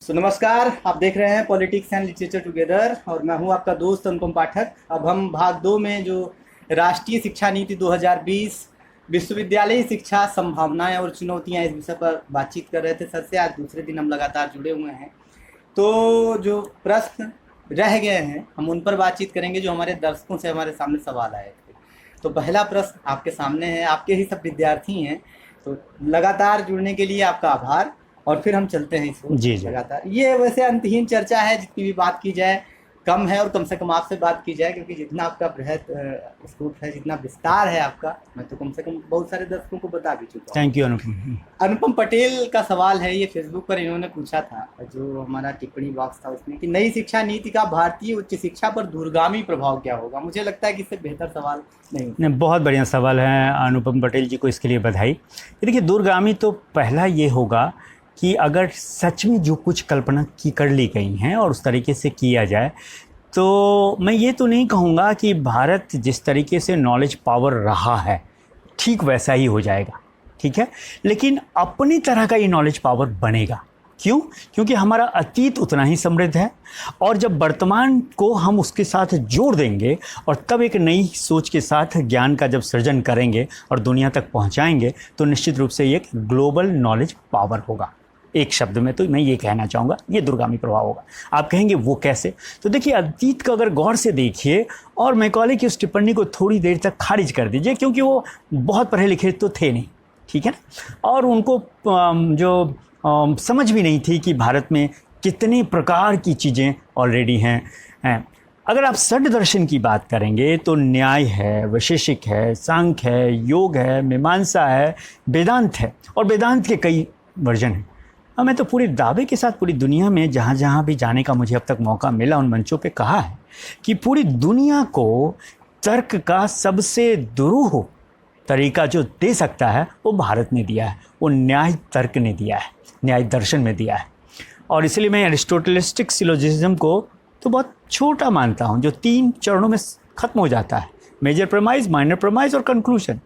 नमस्कार, आप देख रहे हैं पॉलिटिक्स एंड लिटरेचर टुगेदर और मैं हूं आपका दोस्त अनुपम पाठक। अब हम भाग 2 में जो राष्ट्रीय शिक्षा नीति 2020 विश्वविद्यालयी शिक्षा संभावनाएं और चुनौतियां इस विषय पर बातचीत कर रहे थे सर से। आज दूसरे दिन हम लगातार जुड़े हुए हैं, तो जो प्रश्न रह गए हैं हम उन पर बातचीत करेंगे जो हमारे दर्शकों से हमारे सामने सवाल आए थे। तो पहला प्रश्न आपके सामने है, आपके ही सब विद्यार्थी हैं, तो लगातार जुड़ने के लिए आपका आभार। और फिर हम चलते हैं इस जी जी। लगातार। ये वैसे अंतहीन चर्चा है, जितनी भी बात की जाए कम है और कम से कम आपसे बात की जाए, क्योंकि जितना आपका बृहद स्कोप है, जितना विस्तार है आपका, मैं तो कम से कम बहुत सारे दर्शकों को बता भी चुका हूँ। थैंक यू अनुपम। अनुपम पटेल का सवाल है, ये फेसबुक पर इन्होंने पूछा था, जो हमारा टिप्पणी बॉक्स था उसमें, कि नई शिक्षा नीति का भारतीय उच्च शिक्षा पर दूरगामी प्रभाव क्या होगा। मुझे लगता है कि इससे बेहतर सवाल नहीं। बहुत बढ़िया सवाल है अनुपम पटेल जी को, इसके लिए बधाई। देखिए, दूरगामी तो पहला ये होगा कि अगर सच में जो कुछ कल्पना की कर ली गई हैं और उस तरीके से किया जाए, तो मैं ये तो नहीं कहूँगा कि भारत जिस तरीके से नॉलेज पावर रहा है ठीक वैसा ही हो जाएगा, ठीक है, लेकिन अपनी तरह का ये नॉलेज पावर बनेगा। क्यों? क्योंकि हमारा अतीत उतना ही समृद्ध है, और जब वर्तमान को हम उसके साथ जोड़ देंगे और तब एक नई सोच के साथ ज्ञान का जब सृजन करेंगे और दुनिया तक पहुंचाएंगे, तो निश्चित रूप से ये एक ग्लोबल नॉलेज पावर होगा। एक शब्द में तो मैं ये कहना चाहूँगा, ये दूरगामी प्रभाव होगा। आप कहेंगे वो कैसे? तो देखिए, अतीत को अगर गौर से देखिए और मैकॉले की उस टिप्पणी को थोड़ी देर तक खारिज कर दीजिए, क्योंकि वो बहुत पढ़े लिखे तो थे नहीं, ठीक है ना, और उनको समझ भी नहीं थी कि भारत में कितने प्रकार की चीज़ें ऑलरेडी हैं। अगर आप षड दर्शन की बात करेंगे तो न्याय है, वैशेषिक है, सांख्य है, योग है, मीमांसा है, वेदांत है, और वेदांत के कई वर्जन हैं। मैं तो पूरे दावे के साथ पूरी दुनिया में जहाँ जहाँ भी जाने का मुझे अब तक मौका मिला, उन मंचों पे कहा है कि पूरी दुनिया को तर्क का सबसे दुरूह तरीका जो दे सकता है वो भारत ने दिया है, वो न्याय तर्क ने दिया है, न्याय दर्शन में दिया है। और इसलिए मैं एरिस्टोटलिस्टिक सिलोजिज्म को तो बहुत छोटा मानता हूँ, जो 3 चरणों में ख़त्म हो जाता है, मेजर प्रेमाइज, माइनर प्रेमाइज और कंक्लूजन,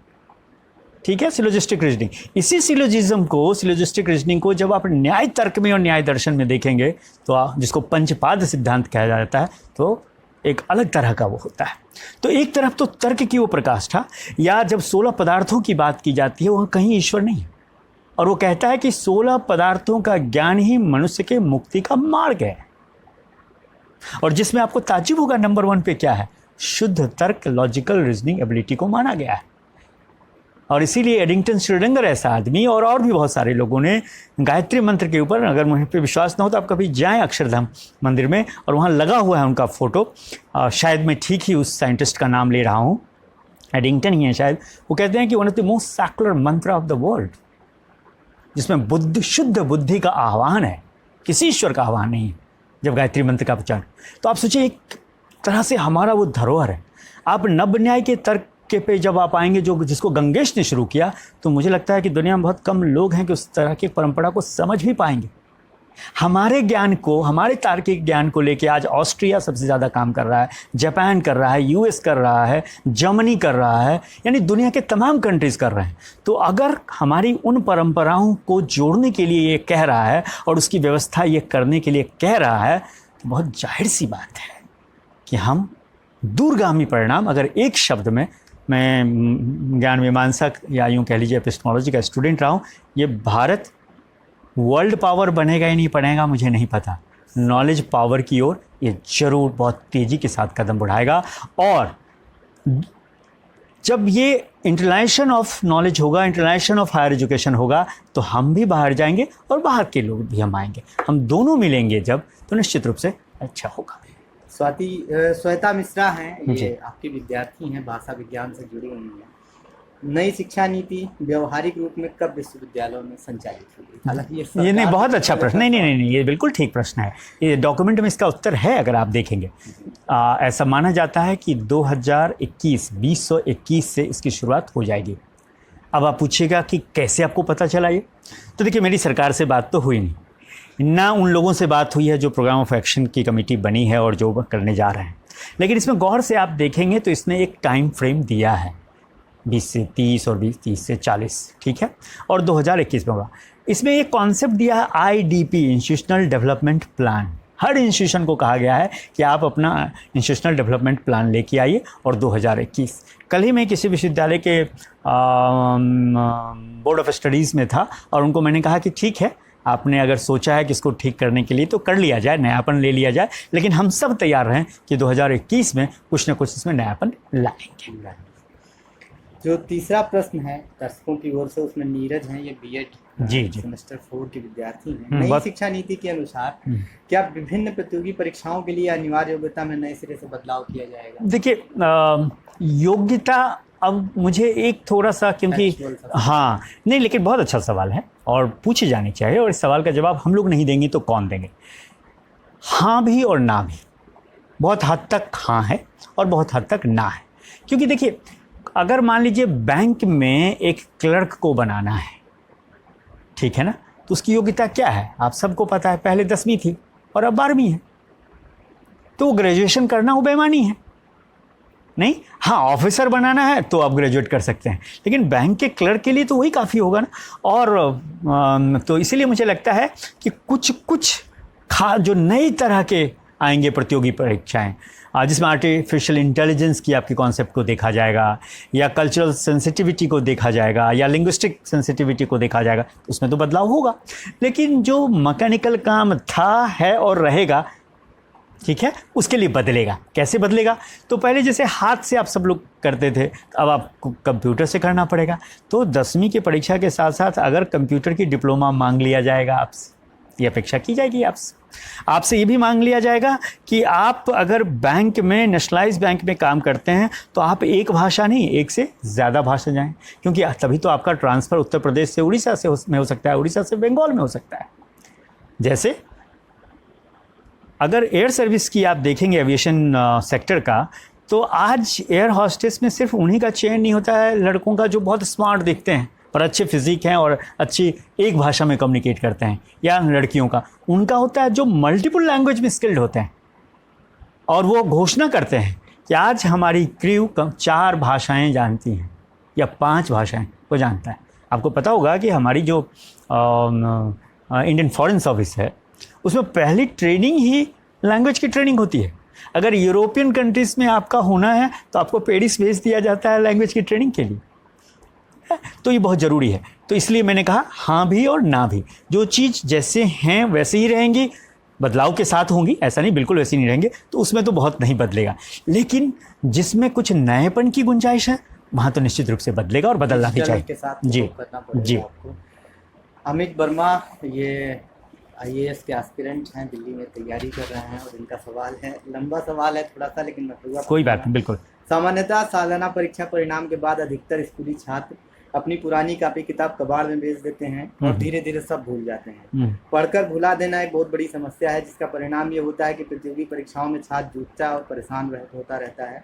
ठीक है, सिलोजिस्टिक रीजनिंग। इसी सिलोजिज्म को, सिलोजिस्टिक रीजनिंग को जब आप न्याय तर्क में और न्याय दर्शन में देखेंगे, तो जिसको पंचपाद सिद्धांत कहा जाता है, तो एक अलग तरह का वो होता है। तो एक तरफ तो तर्क की वो प्रकाष्ठा, या जब 16 पदार्थों की बात की जाती है, वहाँ कहीं ईश्वर नहीं है, और वो कहता है कि 16 पदार्थों का ज्ञान ही मनुष्य के मुक्ति का मार्ग है। और जिसमें आपको ताज्जुब होगा, नंबर 1 पे क्या है? शुद्ध तर्क, लॉजिकल रीजनिंग एबिलिटी को माना गया है। और इसीलिए एडिंगटन श्रोडिंगर ऐसा आदमी, और भी बहुत सारे लोगों ने गायत्री मंत्र के ऊपर, अगर मुझे पे विश्वास ना हो तो आप कभी जाएं अक्षरधाम मंदिर में, और वहाँ लगा हुआ है उनका फोटो, शायद मैं ठीक ही उस साइंटिस्ट का नाम ले रहा हूँ, एडिंगटन ही है शायद। वो कहते हैं कि one of the most secular मंत्र ऑफ द वर्ल्ड, जिसमें बुद्धि, शुद्ध बुद्धि का आह्वान है, किसी ईश्वर का आह्वान नहीं है, जब गायत्री मंत्र का उच्चारण। तो आप सोचिए, एक तरह से हमारा वो धरोहर है। आप नव न्याय के तर्क के पे जब आप आएंगे, जो जिसको गंगेश ने शुरू किया, तो मुझे लगता है कि दुनिया में बहुत कम लोग हैं कि उस तरह की परंपरा को समझ भी पाएंगे। हमारे ज्ञान को, हमारे तार्किक ज्ञान को लेके आज ऑस्ट्रिया सबसे ज़्यादा काम कर रहा है, जापान कर रहा है, यूएस कर रहा है, जर्मनी कर रहा है, यानी दुनिया के तमाम कंट्रीज़ कर रहे हैं। तो अगर हमारी उन परंपराओं को जोड़ने के लिए ये कह रहा है और उसकी व्यवस्था ये करने के लिए कह रहा है, तो बहुत जाहिर सी बात है कि हम दूरगामी परिणाम, अगर एक शब्द में, मैं ज्ञान मीमांसा या यूँ कह लीजिए एपिस्टेमोलॉजी का स्टूडेंट रहा हूँ, ये भारत वर्ल्ड पावर बनेगा ही नहीं बनेगा मुझे नहीं पता, नॉलेज पावर की ओर ये ज़रूर बहुत तेज़ी के साथ कदम बढ़ाएगा। और जब ये इंटरनेशनल ऑफ नॉलेज होगा, इंटरनेशनल ऑफ हायर एजुकेशन होगा, तो हम भी बाहर जाएंगे और बाहर के लोग भी हम आएंगे, हम दोनों मिलेंगे जब, तो निश्चित रूप से अच्छा होगा। श्वेता मिश्रा हैं, ये आपके विद्यार्थी हैं, भाषा विज्ञान से जुड़ी हुई हैं। नई शिक्षा नीति व्यवहारिक रूप में कब विश्वविद्यालयों में संचालित होगी? हालांकि ये नहीं, बहुत अच्छा प्रश्न, नहीं, ये बिल्कुल ठीक प्रश्न है। ये डॉक्यूमेंट में इसका उत्तर है, अगर आप देखेंगे। ऐसा माना जाता है कि 2021 से इसकी शुरुआत हो जाएगी। अब आप पूछिएगा कि कैसे आपको पता चला ये? तो देखिए, मेरी सरकार से बात तो हुई नहीं, ना उन लोगों से बात हुई है जो प्रोग्राम ऑफ एक्शन की कमेटी बनी है और जो करने जा रहे हैं। लेकिन इसमें गौर से आप देखेंगे तो इसने एक टाइम फ्रेम दिया है, 20 से 30 और 30 से 40, ठीक है, और 2021 में होगा। इसमें एक कॉन्सेप्ट दिया है IDP, इंस्टीट्यूशनल डेवलपमेंट प्लान। हर इंस्टीट्यूशन को कहा गया है कि आप अपना इंस्टीट्यूशनल डेवलपमेंट प्लान लेके आइए। और 2021 कल ही मैं किसी विश्वविद्यालय के बोर्ड ऑफ स्टडीज़ में था और उनको मैंने कहा कि ठीक है, आपने अगर सोचा है कि इसको ठीक करने के लिए तो कर लिया जाए, नयापन ले लिया जाए, लेकिन हम सब तैयार रहें कि 2021 में कुछ ना कुछ इसमें नयापन लाएंगे। जो तीसरा प्रश्न है दर्शकों की ओर से, उसमें नीरज हैं, ये बीएड जी। सेमेस्टर 4 के विद्यार्थी हैं। नई बहुत- शिक्षा नीति के अनुसार क्या विभिन्न प्रतियोगी परीक्षाओं के लिए अनिवार्य योग्यता में नए सिरे से बदलाव किया जाएगा? देखिए, योग्यता अब मुझे एक थोड़ा सा, क्योंकि Actual सा। हाँ नहीं, लेकिन बहुत अच्छा सवाल है और पूछी जानी चाहिए, और इस सवाल का जवाब हम लोग नहीं देंगे तो कौन देंगे। हाँ भी और ना भी, बहुत हद तक हाँ है और बहुत हद तक ना है। क्योंकि देखिए, अगर मान लीजिए बैंक में एक क्लर्क को बनाना है, ठीक है ना, तो उसकी योग्यता क्या है आप सबको पता है, पहले 10वीं थी और अब 12वीं है, तो ग्रेजुएशन करना वो बेईमानी है नहीं। हाँ, ऑफिसर बनाना है तो आप ग्रेजुएट कर सकते हैं, लेकिन बैंक के क्लर्क के लिए तो वही काफ़ी होगा ना। और तो इसीलिए मुझे लगता है कि कुछ जो नई तरह के आएंगे प्रतियोगी परीक्षाएं, जिसमें आर्टिफिशियल इंटेलिजेंस की आपके कॉन्सेप्ट को देखा जाएगा, या कल्चरल सेंसिटिविटी को देखा जाएगा, या लिंग्विस्टिक सेंसिटिविटी को देखा जाएगा, तो उसमें तो बदलाव होगा। लेकिन जो मैकेनिकल काम था, है और रहेगा, ठीक है, उसके लिए बदलेगा। कैसे बदलेगा? तो पहले जैसे हाथ से आप सब लोग करते थे, अब आपको कंप्यूटर से करना पड़ेगा। तो 10वीं की परीक्षा के साथ साथ अगर कंप्यूटर की डिप्लोमा मांग लिया जाएगा आपसे, ये अपेक्षा की जाएगी आपसे ये भी मांग लिया जाएगा कि आप अगर बैंक में, नेशनलाइज बैंक में काम करते हैं, तो आप एक भाषा नहीं, एक से ज़्यादा भाषा जाएं, क्योंकि तभी तो आपका ट्रांसफ़र उत्तर प्रदेश से उड़ीसा से में हो सकता है, उड़ीसा से बंगाल में हो सकता है। जैसे अगर एयर सर्विस की आप देखेंगे, एविएशन सेक्टर का, तो आज एयर हॉस्टेस में सिर्फ उन्हीं का चयन नहीं होता है लड़कों का जो बहुत स्मार्ट दिखते हैं और अच्छे फिजिक हैं और अच्छी एक भाषा में कम्युनिकेट करते हैं, या लड़कियों का, उनका होता है जो मल्टीपल लैंग्वेज में स्किल्ड होते हैं और वो घोषणा करते हैं कि आज हमारी क्रू 4 भाषाएं जानती हैं या 5 भाषाएं वो जानता है। आपको पता होगा कि हमारी जो इंडियन फॉरेन सर्विस है, उसमें पहली ट्रेनिंग ही लैंग्वेज की ट्रेनिंग होती है। अगर यूरोपियन कंट्रीज़ में आपका होना है तो आपको पेरिस भेज दिया जाता है लैंग्वेज की ट्रेनिंग के लिए। तो ये बहुत ज़रूरी है। तो इसलिए मैंने कहा हाँ भी और ना भी, जो चीज़ जैसे हैं वैसे ही रहेंगी, बदलाव के साथ होंगी, ऐसा नहीं बिल्कुल वैसे नहीं रहेंगे, तो उसमें तो बहुत नहीं बदलेगा। लेकिन जिसमें कुछ नएपन की गुंजाइश है, वहाँ तो निश्चित रूप से बदलेगा और बदलना भी चाहिए। जी जी। अमित वर्मा ये IAS के एस्पिरेंट हैं, दिल्ली में तैयारी कर रहे हैं, और इनका सवाल है, लंबा सवाल है थोड़ा सा, लेकिन मैं पूरा कोई बात नहीं, बिल्कुल। सामान्यतः सालाना परीक्षा परिणाम के बाद अधिकतर स्कूली छात्र अपनी पुरानी कॉपी किताब कबाड़ में बेच देते हैं और धीरे धीरे सब भूल जाते हैं। पढ़कर भुला देना एक बहुत बड़ी समस्या है, जिसका परिणाम ये होता है कि प्रतियोगी परीक्षाओं में छात्र जूझता और परेशान होता रहता है।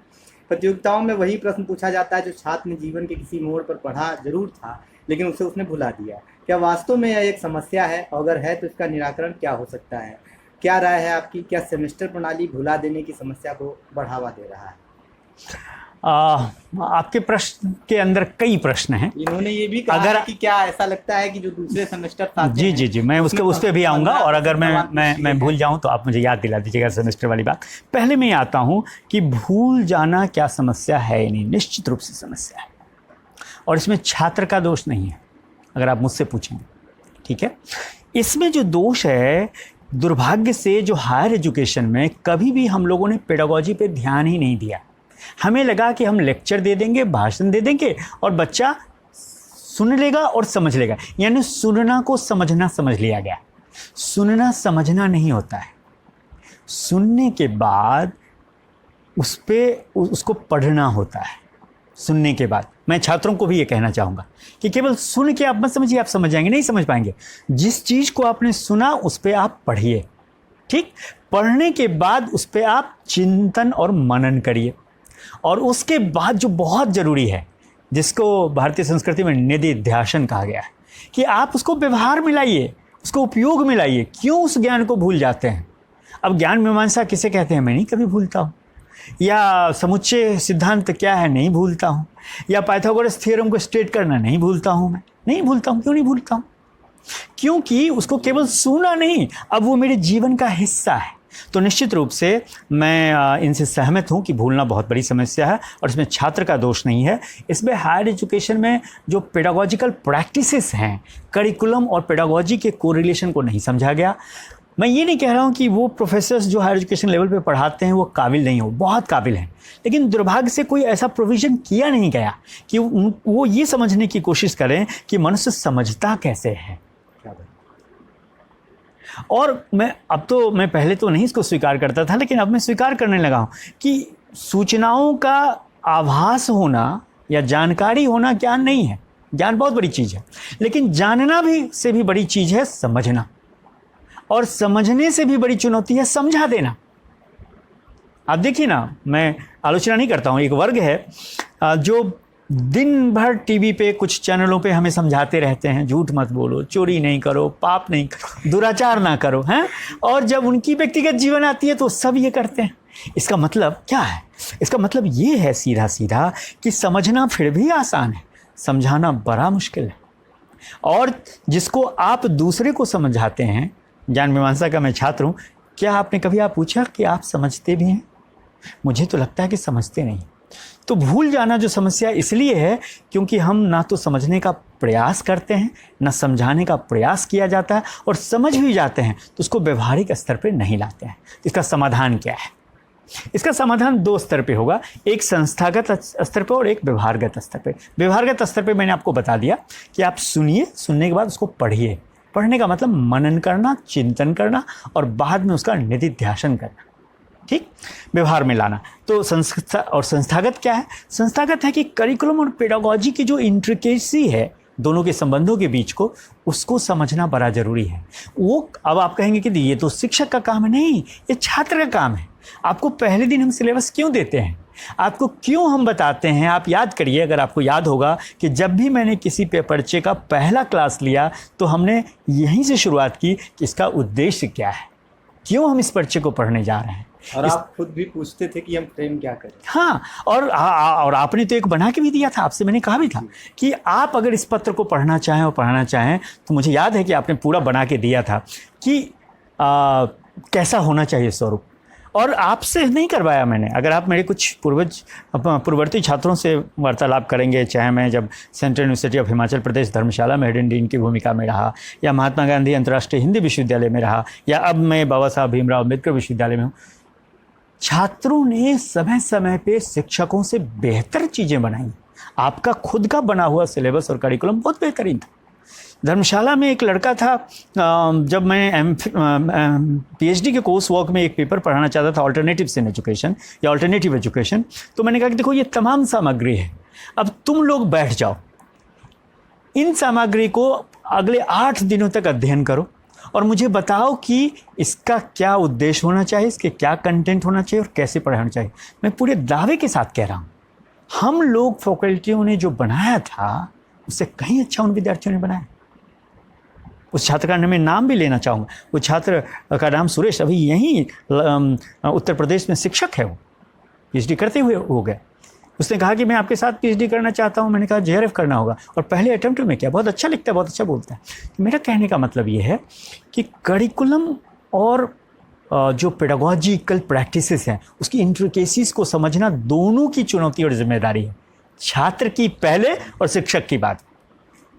प्रतियोगिताओं में वही प्रश्न पूछा जाता है जो छात्र ने जीवन के किसी मोड़ पर पढ़ा जरूर था, लेकिन उसे उसने भुला दिया। क्या वास्तव में यह एक समस्या है? अगर है तो इसका निराकरण क्या हो सकता है? क्या राय है आपकी? क्या सेमेस्टर प्रणाली भुला देने की समस्या को बढ़ावा दे रहा है? आपके प्रश्न के अंदर कई प्रश्न हैं। इन्होंने ये भी कहा अगर है कि क्या ऐसा लगता है कि जो दूसरे सेमेस्टर जी जी जी, मैं उस पर भी आऊँगा, और अगर मैं भूल जाऊँ तो आप मुझे याद दिला दीजिएगा सेमेस्टर वाली बात। पहले मैं आता हूँ कि भूल जाना क्या समस्या है, नहीं, निश्चित रूप से समस्या है, और इसमें छात्र का दोष नहीं है अगर आप मुझसे पूछेंगे, ठीक है। इसमें जो दोष है, दुर्भाग्य से जो हायर एजुकेशन में कभी भी हम लोगों ने पेडागोजी पे ध्यान ही नहीं दिया। हमें लगा कि हम लेक्चर दे देंगे, भाषण दे देंगे और बच्चा सुन लेगा और समझ लेगा, यानी सुनना को समझना समझ लिया गया। सुनना समझना नहीं होता है, सुनने के बाद उसको पढ़ना होता है। सुनने के बाद मैं छात्रों को भी ये कहना चाहूँगा कि केवल सुन के आप मत समझिए, आप समझ जाएंगे, नहीं समझ पाएंगे। जिस चीज़ को आपने सुना उस पर आप पढ़िए, ठीक। पढ़ने के बाद उस पर आप चिंतन और मनन करिए, और उसके बाद जो बहुत ज़रूरी है, जिसको भारतीय संस्कृति में निधिध्यासन कहा गया है, कि आप उसको व्यवहार में लाइए, उसको उपयोग में लाइए। क्यों उस ज्ञान को भूल जाते हैं? अब ज्ञान मीमांसा किसे कहते हैं? मैं नहीं कभी भूलता हूँ। या समुच्चय सिद्धांत क्या है? नहीं भूलता हूँ। या पाइथागोरस थ्योरम को स्टेट करना नहीं भूलता हूँ। मैं नहीं भूलता हूँ। क्यों नहीं भूलता हूँ? क्योंकि उसको केवल सुना नहीं, अब वो मेरे जीवन का हिस्सा है। तो निश्चित रूप से मैं इनसे सहमत हूँ कि भूलना बहुत बड़ी समस्या है और इसमें छात्र का दोष नहीं है। इसमें हायर एजुकेशन में जो पेडागोजिकल प्रैक्टिसेस हैं, करिकुलम और पेडागोजी के कोरिलेशन को नहीं समझा गया। मैं ये नहीं कह रहा हूँ कि वो प्रोफेसर्स जो हायर एजुकेशन लेवल पे पढ़ाते हैं वो काबिल नहीं हो, बहुत काबिल हैं, लेकिन दुर्भाग्य से कोई ऐसा प्रोविज़न किया नहीं गया कि वो ये समझने की कोशिश करें कि मनुष्य समझता कैसे है। और मैं पहले तो नहीं इसको स्वीकार करता था, लेकिन अब मैं स्वीकार करने लगा हूँ कि सूचनाओं का आभास होना या जानकारी होना ज्ञान नहीं है। ज्ञान बहुत बड़ी चीज़ है, लेकिन जानना भी से भी बड़ी चीज़ है समझना, और समझने से भी बड़ी चुनौती है समझा देना। आप देखिए ना, मैं आलोचना नहीं करता हूँ, एक वर्ग है जो दिन भर टीवी पे कुछ चैनलों पे हमें समझाते रहते हैं, झूठ मत बोलो, चोरी नहीं करो, पाप नहीं करो, दुराचार ना करो, हैं, और जब उनकी व्यक्तिगत जीवन आती है तो सब ये करते हैं। इसका मतलब क्या है? इसका मतलब ये है सीधा सीधा कि समझना फिर भी आसान है, समझाना बड़ा मुश्किल है। और जिसको आप दूसरे को समझाते हैं, ज्ञान मीमांसा का मैं छात्र हूँ, क्या आपने कभी पूछा कि आप समझते भी हैं? मुझे तो लगता है कि समझते नहीं। तो भूल जाना जो समस्या इसलिए है क्योंकि हम ना तो समझने का प्रयास करते हैं, ना समझाने का प्रयास किया जाता है, और समझ भी जाते हैं तो उसको व्यवहारिक स्तर पे नहीं लाते हैं। इसका समाधान क्या है? इसका समाधान दो स्तर पे होगा, एक संस्थागत स्तर पे और एक व्यवहारगत स्तर पे। व्यवहारगत स्तर पे मैंने आपको बता दिया कि आप सुनिए, सुनने के बाद उसको पढ़िए। पढ़ने का मतलब मनन करना, चिंतन करना और बाद में उसका निधिध्यासन करना, ठीक, व्यवहार में लाना। तो संस्था और संस्थागत क्या है? संस्थागत है कि करिकुलम और पेडागोजी की जो इंट्रिकेसी है दोनों के संबंधों के बीच को, उसको समझना बड़ा ज़रूरी है। वो अब आप कहेंगे कि ये तो शिक्षक का काम है। नहीं, ये छात्र का काम है। आपको पहले दिन हम सिलेबस क्यों देते हैं? आपको क्यों हम बताते हैं? आप याद करिए, अगर आपको याद होगा कि जब भी मैंने किसी पर्चे का पहला क्लास लिया तो हमने यहीं से शुरुआत की कि इसका उद्देश्य क्या है, क्यों हम इस पर्चे को पढ़ने जा रहे हैं। और आप खुद भी पूछते थे कि हम फ्रेम क्या करें। हाँ, और आपने तो एक बना के भी दिया था, आपसे मैंने कहा भी था कि आप अगर इस पत्र को पढ़ना चाहें और पढ़ना चाहें तो मुझे याद है कि आपने पूरा बना के दिया था कि कैसा होना चाहिए स्वरूप। और आपसे नहीं करवाया मैंने। अगर आप मेरे कुछ पूर्ववर्ती छात्रों से वार्तालाप करेंगे, चाहे मैं जब central university of Himachal Pradesh धर्मशाला में हेड एंड डीन की भूमिका में रहा, या महात्मा गांधी अंतर्राष्ट्रीय हिंदी विश्वविद्यालय में रहा, या अब मैं बाबा साहब भीमराव अम्बेडकर विश्वविद्यालय में हूँ, छात्रों ने समय समय पे शिक्षकों से बेहतर चीज़ें बनाई। आपका खुद का बना हुआ सिलेबस और करिकुलम बहुत बेहतरीन था। धर्मशाला में एक लड़का था, जब मैं पीएचडी के कोर्स वर्क में एक पेपर पढ़ाना चाहता था, ऑल्टरनेटिव्स इन एजुकेशन या ऑल्टरनेटिव एजुकेशन, तो मैंने कहा कि देखो ये तमाम सामग्री है, अब तुम लोग बैठ जाओ, इन सामग्री को अगले 8 दिनों तक अध्ययन करो और मुझे बताओ कि इसका क्या उद्देश्य होना चाहिए, इसके क्या कंटेंट होना चाहिए और कैसे पढ़ाना चाहिए। मैं पूरे दावे के साथ कह रहा हूँ, हम लोग फैकल्टियों ने जो बनाया था उससे कहीं अच्छा उन विद्यार्थियों ने बनाया। उस छात्र का मैं नाम भी लेना चाहूँगा। वो छात्र का नाम सुरेश, अभी यहीं उत्तर प्रदेश में शिक्षक है। वो पीएचडी करते हुए हो गए। उसने कहा कि मैं आपके साथ पीएचडी करना चाहता हूँ। मैंने कहा जेआरएफ करना होगा, और पहले अटेम्प्ट में किया। बहुत अच्छा लिखता है, बहुत अच्छा बोलता है। मेरा कहने का मतलब ये है कि करिकुलम और जो पेडागोजिकल प्रैक्टिसेस हैं उसकी इंट्रिकेसीज को समझना दोनों की चुनौती और जिम्मेदारी है, छात्र की पहले और शिक्षक की बात।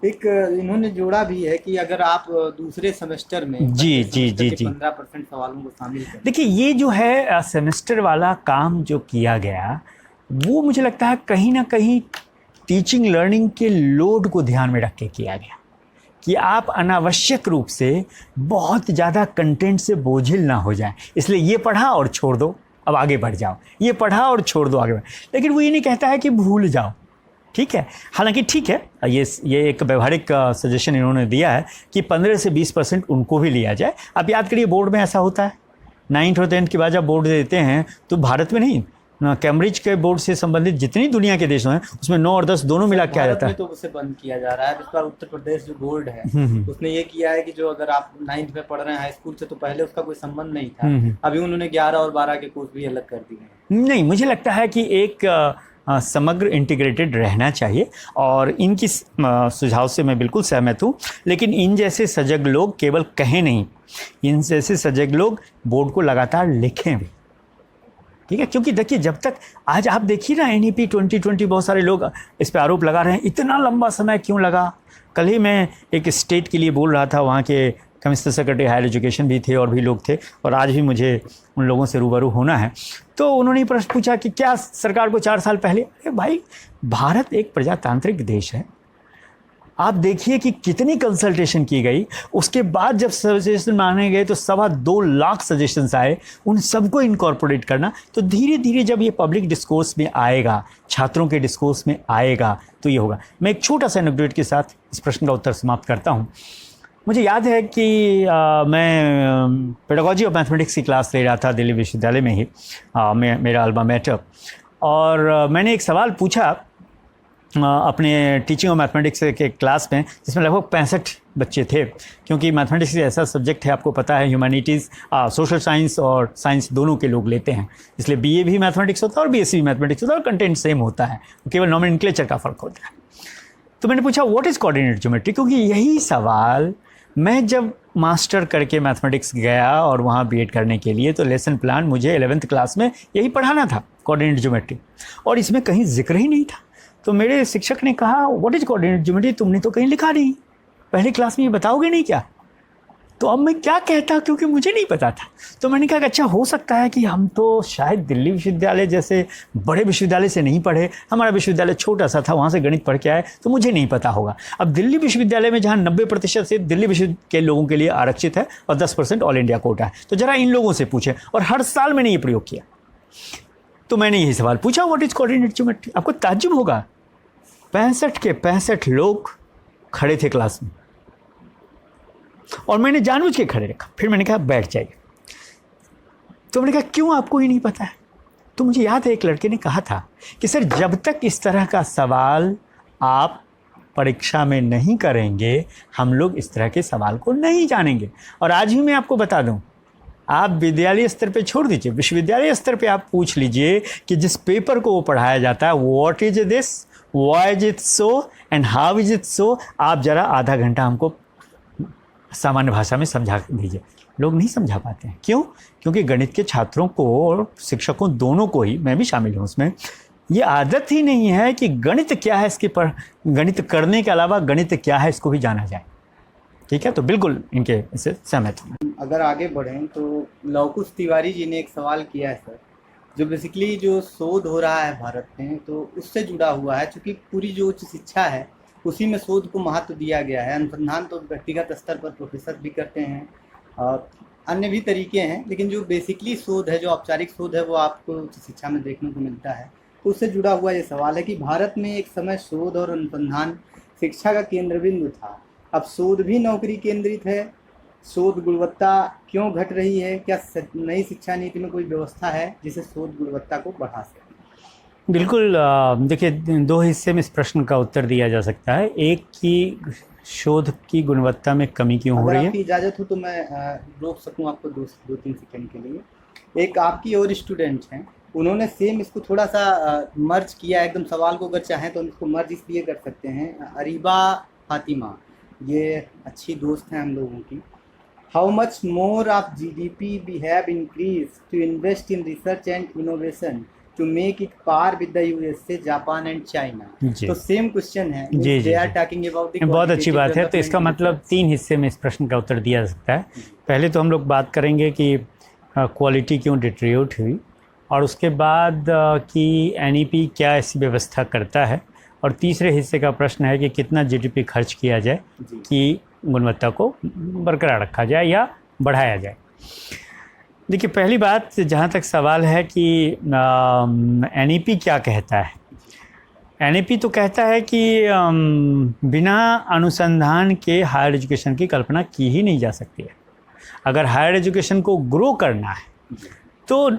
एक इन्होंने जोड़ा भी है कि अगर आप दूसरे सेमेस्टर में जी 15% सवालों को शामिल करें। देखिए, ये जो है सेमेस्टर वाला काम जो किया गया, वो मुझे लगता है कहीं ना कहीं टीचिंग लर्निंग के लोड को ध्यान में रख के किया गया कि आप अनावश्यक रूप से बहुत ज़्यादा कंटेंट से बोझिल ना हो जाए। इसलिए ये पढ़ा और छोड़ दो, अब आगे बढ़ जाओ, ये पढ़ा और छोड़ दो, आगे बढ़। लेकिन वो ये नहीं कहता है कि भूल जाओ, ठीक है। हालांकि ठीक है, ये एक व्यवहारिक सजेशन इन्होंने दिया है कि 15 से 20% उनको भी लिया जाए। आप याद करिए, बोर्ड में ऐसा होता है, 9th और 10th के बाद जब बोर्ड देते हैं तो भारत में नहीं, कैम्ब्रिज के बोर्ड से संबंधित जितनी दुनिया के देशों हैं उसमें 9 और 10 दोनों मिला के आ जाता है। तो उसे बंद किया जा रहा है। इस बार उत्तर प्रदेश जो बोर्ड है उसने ये किया है कि जो अगर आप 9th में पढ़ रहे हैं हाई स्कूल से, तो पहले उसका कोई संबंध नहीं था। अभी उन्होंने 11 और 12 के कोर्स भी अलग कर दिए हैं। नहीं, मुझे लगता है कि एक समग्र इंटीग्रेटेड रहना चाहिए और इनकी सुझाव से मैं बिल्कुल सहमत हूँ। लेकिन इन जैसे सजग लोग केवल कहें नहीं, इन जैसे सजग लोग बोर्ड को लगातार लिखें भी, ठीक है। क्योंकि देखिए, जब तक आज आप देखिए ना NEP 2020, बहुत सारे लोग इस पर आरोप लगा रहे हैं, इतना लंबा समय क्यों लगा। कल ही मैं एक स्टेट के लिए बोल रहा था, वहाँ के कमिश्नर सेक्रेटरी हायर एजुकेशन भी थे और भी लोग थे, और आज भी मुझे उन लोगों से रूबरू होना है। तो उन्होंने प्रश्न पूछा कि क्या सरकार को 4 साल पहले, अरे भाई, भारत एक प्रजातांत्रिक देश है, आप देखिए कि कितनी कंसल्टेशन की गई, उसके बाद जब सजेशन माने गए तो 2.25 लाख सजेशंस आए, उन सबको इनकॉर्पोरेट करना। तो धीरे धीरे जब ये पब्लिक डिस्कोर्स में आएगा, छात्रों के डिस्कोर्स में आएगा, तो ये होगा। मैं एक छोटा सा एनेक्डोट के साथ इस प्रश्न का उत्तर समाप्त करता हूँ। मुझे याद है कि मैं पेडागोजी ऑफ मैथमेटिक्स की क्लास ले रहा था दिल्ली विश्वविद्यालय में ही, मेरा अल्मा मैटर, और मैंने एक सवाल पूछा अपने टीचिंग ऑफ मैथमेटिक्स के क्लास में, जिसमें लगभग 65 बच्चे थे। क्योंकि मैथमेटिक्स ऐसा सब्जेक्ट है, आपको पता है, ह्यूमैनिटीज़, सोशल साइंस और साइंस दोनों के लोग लेते हैं, इसलिए BA भी मैथमेटिक्स होता है और BSc भी मैथमेटिक्स होता है, और कंटेंट सेम होता है, केवल नॉमेनक्लेचर का फ़र्क होता है। तो मैंने पूछा व्हाट इज़ कोऑर्डिनेट ज्योमेट्री, क्योंकि यही सवाल मैं जब मास्टर करके मैथमेटिक्स गया और वहाँ B.Ed करने के लिए, तो लेसन प्लान मुझे 11th क्लास में यही पढ़ाना था, कोऑर्डिनेट ज्योमेट्री, और इसमें कहीं जिक्र ही नहीं था। तो मेरे शिक्षक ने कहा व्हाट इज़ कोऑर्डिनेट ज्योमेट्री, तुमने तो कहीं लिखा नहीं, पहली क्लास में ये बताओगे नहीं क्या। तो अब मैं क्या कहता, क्योंकि मुझे नहीं पता था। तो मैंने कहा कि अच्छा, हो सकता है कि हम तो शायद दिल्ली विश्वविद्यालय जैसे बड़े विश्वविद्यालय से नहीं पढ़े, हमारा विश्वविद्यालय छोटा सा था, वहाँ से गणित पढ़ के आए, तो मुझे नहीं पता होगा। अब दिल्ली विश्वविद्यालय में जहाँ 90% से दिल्ली विश्व के लोगों के लिए आरक्षित है और 10% ऑल इंडिया कोटा है, तो ज़रा इन लोगों से पूछें। और हर साल मैंने ये प्रयोग किया। तो मैंने यही सवाल पूछा व्हाट इज़ कोऑर्डिनेट ज्योमेट्री। आपको ताज्जुब होगा, 65 के 65 लोग खड़े थे क्लास में, और मैंने जानबूझ के खड़े रखा। फिर मैंने कहा बैठ जाइए। तो मैंने कहा क्यों, आपको ही नहीं पता है। तो मुझे याद है एक लड़के ने कहा था कि सर, जब तक इस तरह का सवाल आप परीक्षा में नहीं करेंगे, हम लोग इस तरह के सवाल को नहीं जानेंगे। और आज ही मैं आपको बता दूं, आप विद्यालय स्तर पे छोड़ दीजिए, विश्वविद्यालय स्तर पे आप पूछ लीजिए कि जिस पेपर को वो पढ़ाया जाता है, what is this, why is it so and how is it so, आप ज़रा आधा घंटा हमको सामान्य भाषा में समझा दीजिए। लोग नहीं समझा पाते हैं। क्यों? क्योंकि गणित के छात्रों को और शिक्षकों दोनों को ही, मैं भी शामिल हूँ उसमें, ये आदत ही नहीं है कि गणित क्या है, इसके पर गणित करने के अलावा गणित क्या है इसको भी जाना जाए। ठीक है, तो बिल्कुल इनके इससे सहमत हूँ। अगर आगे बढ़ें तो लवकुश तिवारी जी ने एक सवाल किया है सर, जो बेसिकली जो शोध हो रहा है भारत में, तो उससे जुड़ा हुआ है। क्योंकि पूरी जो उच्च शिक्षा है उसी में शोध को महत्व दिया गया है। अनुसंधान तो व्यक्तिगत स्तर पर प्रोफेसर भी करते हैं और अन्य भी तरीके हैं, लेकिन जो बेसिकली शोध है, जो औपचारिक शोध है, वो आपको उच्च शिक्षा में देखने को मिलता है। तो उससे जुड़ा हुआ ये सवाल है कि भारत में एक समय शोध और अनुसंधान शिक्षा का केंद्र बिंदु था, अब शोध भी नौकरी केंद्रित है। शोध गुणवत्ता क्यों घट रही है? क्या नई शिक्षा नीति में कोई व्यवस्था है जिसे शोध गुणवत्ता को बढ़ा सके? बिल्कुल, देखिए, 2 हिस्से में इस प्रश्न का उत्तर दिया जा सकता है। एक कि शोध की गुणवत्ता में कमी क्यों हो रही है। अगर आपकी इजाज़त हो तो मैं रोक सकूं आपको 2-3 सेकंड के लिए। एक आपकी और स्टूडेंट हैं, उन्होंने सेम इसको थोड़ा सा मर्ज किया एकदम। सवाल को अगर चाहें तो इसको मर्ज इसलिए कर सकते हैं। अरीबा फातिमा, ये अच्छी दोस्त हैं हम लोगों की। How much more of GDP we have increase to invest in research and innovation to make it par with the USA, Japan and China. तो सेम क्वेश्चन है। जी, they are talking about the, बहुत अच्छी बात है। तो इसका मतलब 3 हिस्से में इस प्रश्न का उत्तर दिया जा सकता है। पहले तो हम लोग बात करेंगे कि क्वालिटी क्यों डिट्रियोट हुई, और उसके बाद कि NEP क्या ऐसी व्यवस्था करता है, और तीसरे हिस्से का प्रश्न है कि कितना GDP खर्च किया जाए कि गुणवत्ता को बरकरार रखा जाए या बढ़ाया जाए। देखिए, पहली बात, जहाँ तक सवाल है कि NEP क्या कहता है। NEP तो कहता है कि बिना अनुसंधान के हायर एजुकेशन की कल्पना की ही नहीं जा सकती है। अगर हायर एजुकेशन को ग्रो करना है तो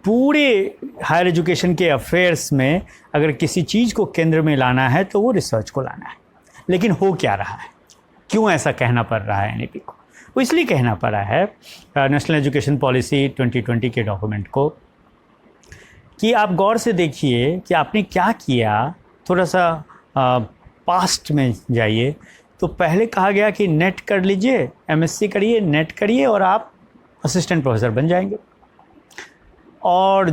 पूरे हायर एजुकेशन के अफेयर्स में अगर किसी चीज़ को केंद्र में लाना है तो वो रिसर्च को लाना है। लेकिन हो क्या रहा है, क्यों ऐसा कहना पड़ रहा है NEP को? वो इसलिए कहना पड़ा है नेशनल एजुकेशन पॉलिसी 2020 के डॉक्यूमेंट को, कि आप गौर से देखिए कि आपने क्या किया, थोड़ा सा पास्ट में जाइए। तो पहले कहा गया कि नेट कर लीजिए, एमएससी करिए, नेट करिए और आप असिस्टेंट प्रोफेसर बन जाएंगे। और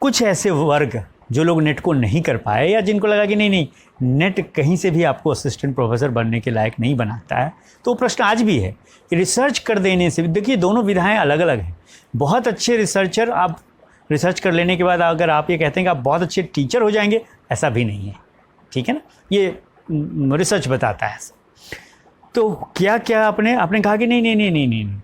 कुछ ऐसे वर्ग जो लोग नेट को नहीं कर पाए या जिनको लगा कि नहीं नेट कहीं से भी आपको असिस्टेंट प्रोफेसर बनने के लायक नहीं बनाता है, तो प्रश्न आज भी है कि रिसर्च कर देने से, देखिए दोनों विधाएं अलग अलग हैं। बहुत अच्छे रिसर्चर, आप रिसर्च कर लेने के बाद अगर आप ये कहते हैं कि आप बहुत अच्छे टीचर हो जाएंगे, ऐसा भी नहीं है, ठीक है ना, ये रिसर्च बताता है। तो क्या क्या आपने कहा कि नहीं,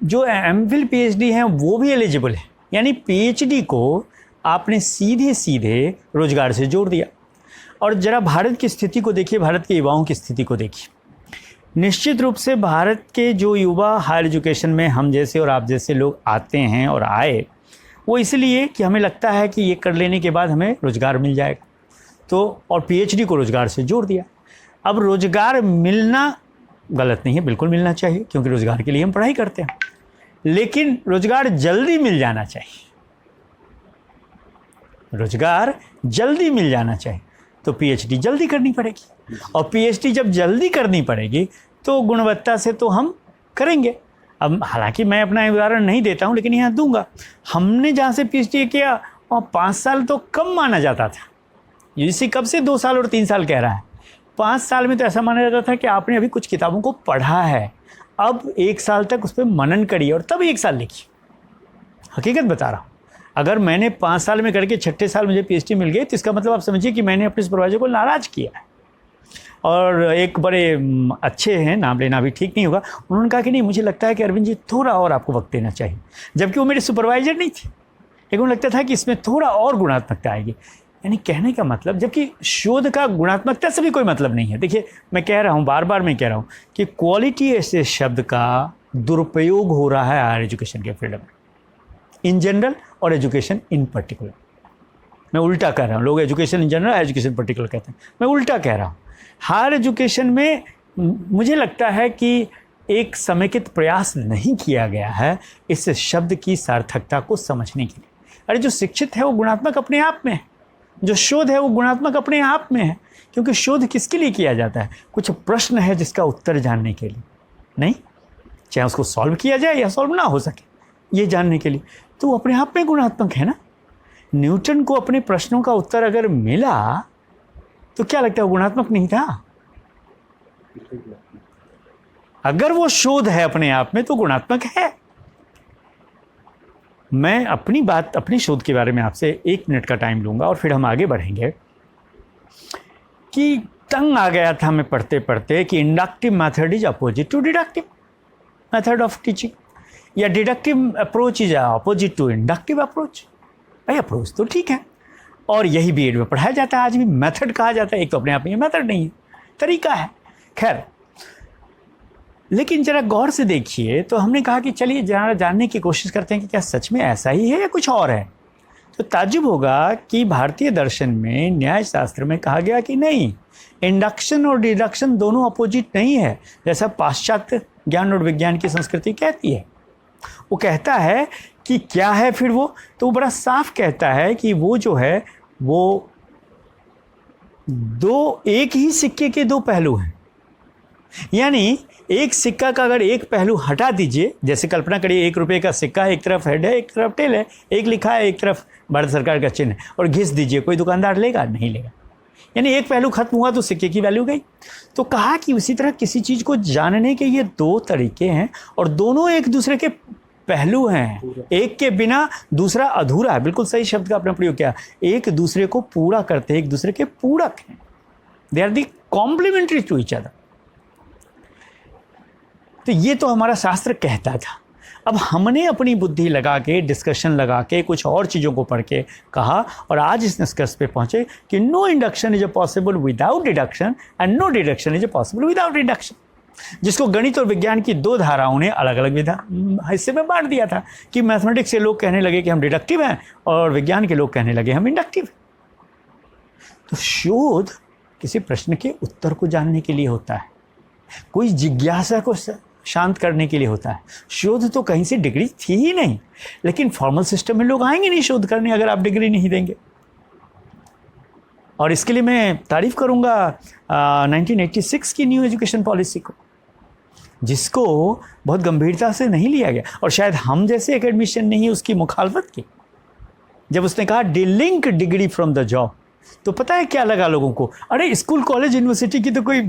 जो एमफिल पीएचडी हैं वो भी एलिजिबल है, यानी पीएचडी को आपने सीधे सीधे रोजगार से जोड़ दिया। और ज़रा भारत की स्थिति को देखिए, भारत के युवाओं की स्थिति को देखिए। निश्चित रूप से भारत के जो युवा हायर एजुकेशन में हम जैसे और आप जैसे लोग आते हैं और आए, वो इसलिए कि हमें लगता है कि ये कर लेने के बाद हमें रोज़गार मिल जाएगा, तो और पीएचडी को रोज़गार से जोड़ दिया। अब रोज़गार मिलना गलत नहीं है, बिल्कुल मिलना चाहिए, क्योंकि रोज़गार के लिए हम पढ़ाई करते हैं, लेकिन रोज़गार जल्दी मिल जाना चाहिए। रोज़गार जल्दी मिल जाना चाहिए तो पीएचडी जल्दी करनी पड़ेगी, और पीएचडी जब जल्दी करनी पड़ेगी तो गुणवत्ता से तो हम करेंगे। अब हालांकि मैं अपना उदाहरण नहीं देता हूं, लेकिन यहाँ दूंगा। हमने जहाँ से पीएचडी किया वहाँ 5 साल तो कम माना जाता था। यूजीसी कब से 2 साल और 3 साल कह रहा है? 5 साल में तो ऐसा माना जाता था कि आपने अभी कुछ किताबों को पढ़ा है, अब 1 साल तक उस पर मनन करिए और तब 1 साल लिखिए। हकीकत बता रहा हूँ, अगर मैंने 5 साल में करके 6ठे साल मुझे पीएचडी मिल गई, तो इसका मतलब आप समझिए कि मैंने अपने सुपरवाइजर को नाराज़ किया है। और एक बड़े अच्छे हैं, नाम लेना भी ठीक नहीं होगा, उन्होंने कहा कि नहीं, मुझे लगता है कि अरविंद जी थोड़ा और आपको वक्त देना चाहिए। जबकि वो मेरे सुपरवाइजर नहीं थे, लेकिन उन्हें लगता था कि इसमें थोड़ा और गुणात्मकता आएगी। यानी कहने का मतलब, जबकि शोध का गुणात्मकता से भी कोई मतलब नहीं है। देखिए, मैं कह रहा हूँ, बार बार मैं कह रहा हूँ कि क्वालिटी ऐसे शब्द का दुरुपयोग हो रहा है हायर एजुकेशन के फील्ड में, इन जनरल और एजुकेशन इन पर्टिकुलर। मैं उल्टा कह रहा हूँ, लोग education in general, education particular कहते हैं, मैं उल्टा कह रहा हूँ। हायर एजुकेशन में मुझे लगता है कि एक समेकित प्रयास नहीं किया गया है इस शब्द की सार्थकता को समझने के लिए। अरे जो शिक्षित है वो गुणात्मक अपने आप में है, जो शोध है वो गुणात्मक अपने आप में है, क्योंकि शोध किसके लिए किया जाता है? कुछ प्रश्न है जिसका उत्तर जानने के लिए, नहीं, चाहे उसको सॉल्व किया जाए या सॉल्व ना हो सके, ये जानने के लिए, तो वो अपने आप में गुणात्मक है ना। न्यूटन को अपने प्रश्नों का उत्तर अगर मिला तो क्या लगता है, वो गुणात्मक नहीं था? अगर वो शोध है अपने आप में तो गुणात्मक है। मैं अपनी बात, अपनी शोध के बारे में आपसे 1 मिनट का टाइम लूंगा और फिर हम आगे बढ़ेंगे। कि तंग आ गया था मैं पढ़ते पढ़ते कि inductive method is opposite to deductive method of teaching, या deductive approach is opposite to inductive approach. भाई अप्रोच तो ठीक है, और यही बीएड में पढ़ाया जाता है, आज भी मेथड कहा जाता है। एक तो अपने आप में ये मेथड नहीं है, तरीका है। खैर, लेकिन जरा गौर से देखिए, तो हमने कहा कि चलिए जरा जानने की कोशिश करते हैं कि क्या सच में ऐसा ही है या कुछ और है। तो ताज्जुब होगा कि भारतीय दर्शन में, न्याय शास्त्र में कहा गया कि नहीं, इंडक्शन और डिडक्शन दोनों अपोजिट नहीं है, जैसा पाश्चात्य ज्ञान और विज्ञान की संस्कृति कहती है। वो कहता है कि क्या है फिर वो, तो वो बड़ा साफ कहता है कि वो जो है वो एक ही सिक्के के 2 पहलू हैं। यानी एक सिक्का का अगर एक पहलू हटा दीजिए, जैसे कल्पना करिए 1 रुपये का सिक्का है, एक तरफ हेड है एक तरफ टेल है, एक लिखा है एक तरफ भारत सरकार का चिन्ह है, और घिस दीजिए, कोई दुकानदार लेगा? नहीं लेगा। यानी एक पहलू खत्म हुआ तो सिक्के की वैल्यू गई। तो कहा कि उसी तरह किसी चीज़ को जानने के ये 2 तरीके हैं और दोनों एक दूसरे के पहलू हैं, एक के बिना दूसरा अधूरा है। बिल्कुल सही शब्द का आपने प्रयोग किया, एक दूसरे को पूरा करते हैं, एक दूसरे के पूरक हैं, they are the complementary to each other. तो ये तो हमारा शास्त्र कहता था। अब हमने अपनी बुद्धि लगा के, डिस्कशन लगा के, कुछ और चीज़ों को पढ़ के कहा, और आज इस निष्कर्ष पे पहुंचे कि no induction is a possible without deduction and no deduction is a possible without induction. जिसको गणित और विज्ञान की 2 धाराओं ने अलग अलग हिस्से में बांट दिया था कि मैथमेटिक्स के लोग कहने लगे कि हम डिडक्टिव हैं और विज्ञान के लोग कहने लगे हम इंडक्टिव। तो शोध किसी प्रश्न के उत्तर को जानने के लिए होता है, कोई जिज्ञासा को शांत करने के लिए होता है। शोध तो कहीं से डिग्री थी ही नहीं, लेकिन फॉर्मल सिस्टम में लोग आएंगे नहीं शोध करने अगर आप डिग्री नहीं देंगे। और इसके लिए मैं तारीफ़ करूँगा 1986 की न्यू एजुकेशन पॉलिसी को, जिसको बहुत गंभीरता से नहीं लिया गया, और शायद हम जैसे एकेडमिशियन ने ही उसकी मुखालफत की। जब उसने कहा D-Link degree from the job, तो पता है क्या लगा लोगों को, अरे स्कूल कॉलेज यूनिवर्सिटी की तो कोई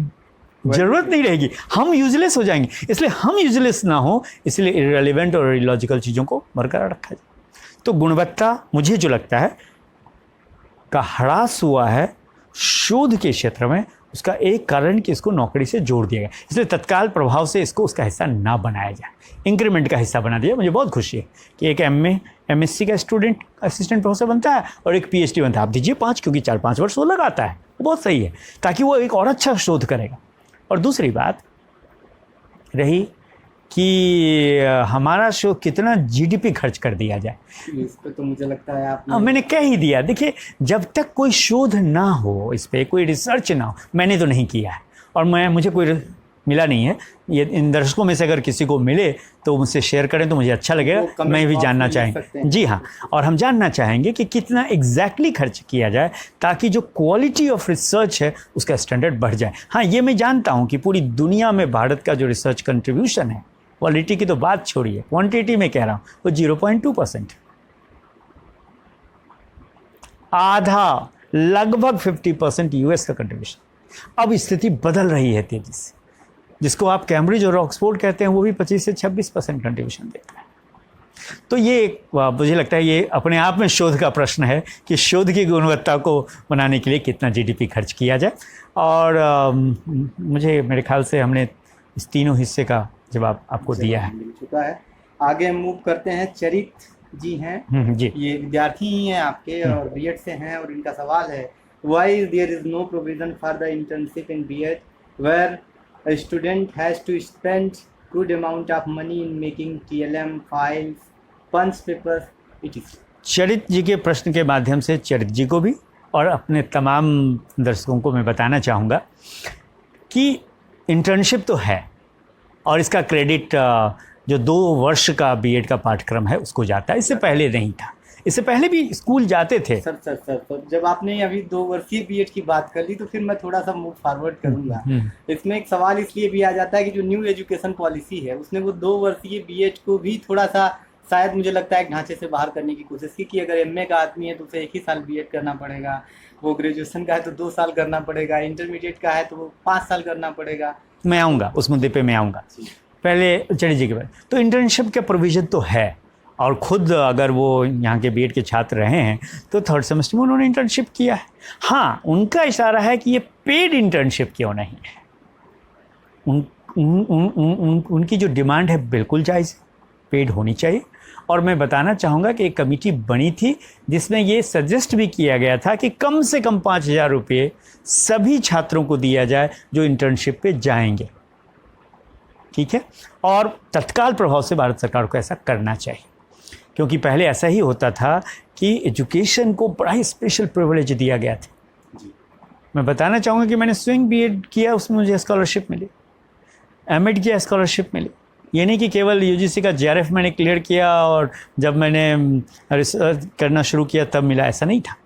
ज़रूरत नहीं रहेगी, हम यूजलेस हो जाएंगे। इसलिए हम यूजलेस ना हो, इसलिए इररिलेवेंट और इलॉजिकल चीज़ों को बरकरार रखा जाए। तो गुणवत्ता मुझे जो लगता है का ह्रास हुआ है शोध के क्षेत्र में, उसका एक कारण कि इसको नौकरी से जोड़ दिया गया, इसलिए तत्काल प्रभाव से इसको उसका हिस्सा ना बनाया जाए, इंक्रीमेंट का हिस्सा बना दिया। मुझे बहुत खुशी है कि एक MSc का स्टूडेंट असिस्टेंट प्रोफेसर बनता है और एक PhD बनता है। आप दीजिए 5, क्योंकि 4-5 वर्ष वो लगाता है, वो बहुत सही है, ताकि वो एक और अच्छा शोध करेगा। और दूसरी बात रही कि हमारा शो कितना GDP खर्च कर दिया जाए, इस पे तो मुझे लगता है आपने मैंने कह ही दिया। देखिए, जब तक कोई शोध ना हो, इस पे कोई रिसर्च ना हो, मैंने तो नहीं किया है और मुझे कोई मिला नहीं है। ये इन दर्शकों में से अगर किसी को मिले तो मुझसे शेयर करें तो मुझे अच्छा लगेगा, मैं भी जानना चाहेंगे। जी हाँ, और हम जानना चाहेंगे कि कितना एग्जैक्टली खर्च किया जाए, ताकि जो क्वालिटी ऑफ रिसर्च है उसका स्टैंडर्ड बढ़ जाए। हाँ, ये मैं जानता हूँ कि पूरी दुनिया में भारत का जो रिसर्च कंट्रीब्यूशन है, क्वालिटी की तो बात छोड़िए, क्वांटिटी में कह रहा हूँ, वो 0.2%, आधा, लगभग 50% US का कंट्रीब्यूशन। अब स्थिति बदल रही है तेजी से, जिसको आप कैम्ब्रिज और ऑक्सफोर्ड कहते हैं, वो भी 25 से 26% कंट्रीब्यूशन देता है। तो ये मुझे लगता है ये अपने आप में शोध का प्रश्न है कि शोध की गुणवत्ता को बनाने के लिए कितना GDP खर्च किया जाए। और मेरे ख्याल से हमने इस तीनों हिस्से का जवाब आपको दिया है। मिल चुका है। आगे मूव करते हैं, चरित जी हैं, जी, ये विद्यार्थी ही हैं आपके और B.Ed से हैं, और इनका सवाल है, why there is no provision for the internship in B.Ed where a student has to spend good amount of money in making TLM files, punch papers, etc. चरित जी के प्रश्न के माध्यम से चरित जी को भी और अपने तमाम दर्शकों को मैं बताना चाहूँगा कि इंटर्नशिप तो है, और इसका क्रेडिट जो 2 वर्ष का B.Ed का पाठ्यक्रम है उसको जाता है। इससे पहले नहीं था, इससे पहले भी स्कूल जाते थे। सर, जब आपने अभी 2 वर्षीय B.Ed की बात कर ली तो फिर मैं थोड़ा सा मूव फॉरवर्ड करूंगा। इसमें एक सवाल इसलिए भी आ जाता है कि जो न्यू एजुकेशन पॉलिसी है उसने वो 2 वर्षीय B.Ed को भी थोड़ा सा, शायद मुझे लगता है, एक ढांचे से बाहर करने की कोशिश की कि अगर MA का आदमी है तो उसे 1 ही साल B.Ed करना पड़ेगा, वो ग्रेजुएशन का है तो 2 साल करना पड़ेगा, इंटरमीडिएट का है तो वो 5 साल करना पड़ेगा। मैं आऊँगा उस मुद्दे पे, मैं आऊँगा। पहले चरित जी के बाद तो इंटर्नशिप का प्रोविज़न तो है, और ख़ुद अगर वो यहाँ के B.Ed के छात्र रहे हैं तो 3rd सेमेस्टर में उन्होंने इंटर्नशिप किया है। हाँ, उनका इशारा है कि ये पेड इंटर्नशिप क्यों नहीं है। उनकी जो डिमांड है बिल्कुल जायज़ है, पेड होनी चाहिए। और मैं बताना चाहूँगा कि एक कमेटी बनी थी जिसमें ये सजेस्ट भी किया गया था कि कम से कम 5,000 रुपये सभी छात्रों को दिया जाए जो इंटर्नशिप पे जाएंगे, ठीक है। और तत्काल प्रभाव से भारत सरकार को ऐसा करना चाहिए, क्योंकि पहले ऐसा ही होता था कि एजुकेशन को बड़ा ही स्पेशल प्रिविलेज दिया गया था। मैं बताना चाहूँगा कि मैंने स्विंग B.Ed किया, उसमें मुझे स्कॉलरशिप मिली, M.Ed किया, स्कॉलरशिप मिली। ये नहीं कि केवल UGC का JRF मैंने क्लियर किया और जब मैंने रिसर्च करना शुरू किया तब मिला, ऐसा नहीं था।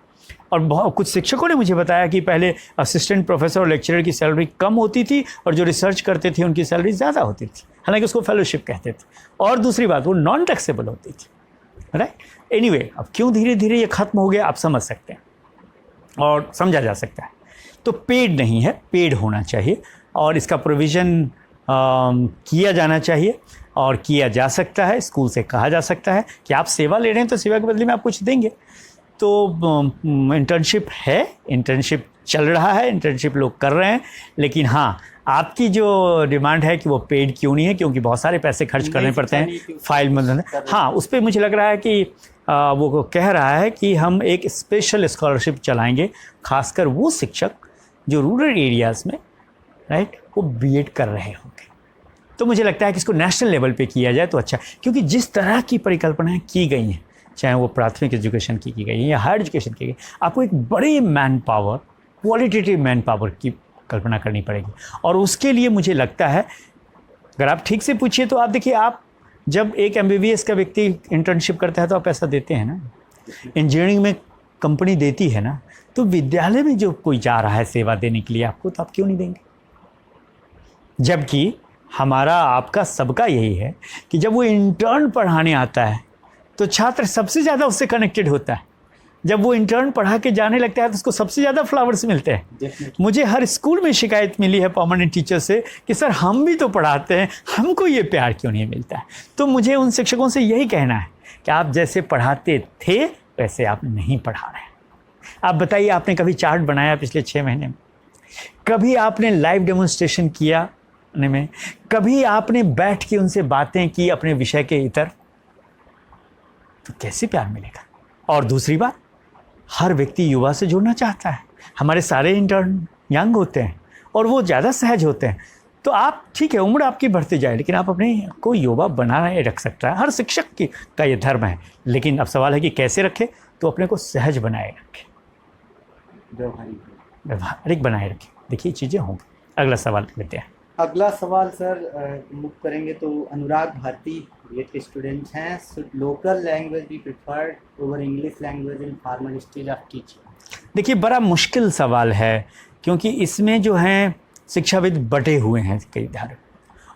और कुछ शिक्षकों ने मुझे बताया कि पहले असिस्टेंट प्रोफेसर और लेक्चरर की सैलरी कम होती थी और जो रिसर्च करते थे उनकी सैलरी ज़्यादा होती थी, हालांकि उसको फेलोशिप कहते थे। और दूसरी बात, वो नॉन टैक्सेबल होती थी, राइट। एनीवे, अब क्यों धीरे धीरे ये ख़त्म हो गया आप समझ सकते हैं और समझा जा सकता है। तो पेड नहीं है, पेड होना चाहिए और इसका प्रोविज़न किया जाना चाहिए और किया जा सकता है। स्कूल से कहा जा सकता है कि आप सेवा ले रहे हैं तो सेवा के बदले में आप कुछ देंगे। तो इंटर्नशिप है, इंटर्नशिप चल रहा है, इंटर्नशिप लोग कर रहे हैं, लेकिन हाँ, आपकी जो डिमांड है कि वो पेड क्यों नहीं है, क्योंकि बहुत सारे पैसे खर्च करने पड़ते हैं फाइल में। हाँ, उस पर मुझे लग रहा है कि वो कह रहा है कि हम एक स्पेशल स्कॉलरशिप चलाएंगे, खासकर वो शिक्षक जो रूरल एरियाज़ में, राइट, वो B.Ed कर रहे होंगे। तो मुझे लगता है कि इसको नेशनल लेवल पे किया जाए तो अच्छा, क्योंकि जिस तरह की परिकल्पनाएं की गई हैं, चाहे वो प्राथमिक एजुकेशन की गई है या हायर एजुकेशन की गई, आपको एक बड़े man power, qualitative man power की कल्पना करनी पड़ेगी। और उसके लिए मुझे लगता है अगर आप ठीक से पूछिए तो आप देखिए, आप जब एक MBBS का व्यक्ति इंटर्नशिप करता है तो आप पैसा देते हैं ना, इंजीनियरिंग में कंपनी देती है ना, तो विद्यालय में जो कोई जा रहा है सेवा देने के लिए आपको, तो आप क्यों नहीं देंगे? जबकि हमारा आपका सबका यही है कि जब वो इंटर्न पढ़ाने आता है तो छात्र सबसे ज़्यादा उससे कनेक्टेड होता है। जब वो इंटर्न पढ़ा के जाने लगता है तो उसको सबसे ज़्यादा फ्लावर्स मिलते हैं। मुझे हर स्कूल में शिकायत मिली है परमानेंट टीचर से कि सर हम भी तो पढ़ाते हैं, हमको ये प्यार क्यों नहीं मिलता है। तो मुझे उन शिक्षकों से यही कहना है कि आप जैसे पढ़ाते थे वैसे आप नहीं पढ़ा रहे हैं। आप बताइए, आपने कभी चार्ट बनाया पिछले 6 महीने में? कभी आपने लाइव डेमोन्स्ट्रेशन किया में? कभी आपने बैठ के उनसे बातें की अपने विषय के इतर? तो कैसे प्यार मिलेगा? और दूसरी बात, हर व्यक्ति युवा से जुड़ना चाहता है। हमारे सारे इंटर्न यंग होते हैं और वो ज़्यादा सहज होते हैं। तो आप ठीक है, उम्र आपकी बढ़ती जाए, लेकिन आप अपने को युवा बनाए रख सकता है। हर शिक्षक की का ये धर्म है। लेकिन अब सवाल है कि कैसे रखें? तो अपने को सहज बनाए रखें, व्यवहारिक बनाए रखें। देखिए चीज़ें होंगी। अगला सवाल लेते हैं। अगला सवाल सर मूव करेंगे तो अनुराग भारती बीएड के स्टूडेंट्स हैं। Should local language be preferred over English language in formal stage of teaching? देखिए बड़ा मुश्किल सवाल है, क्योंकि इसमें जो हैं शिक्षाविद बटे हुए हैं कई धारे,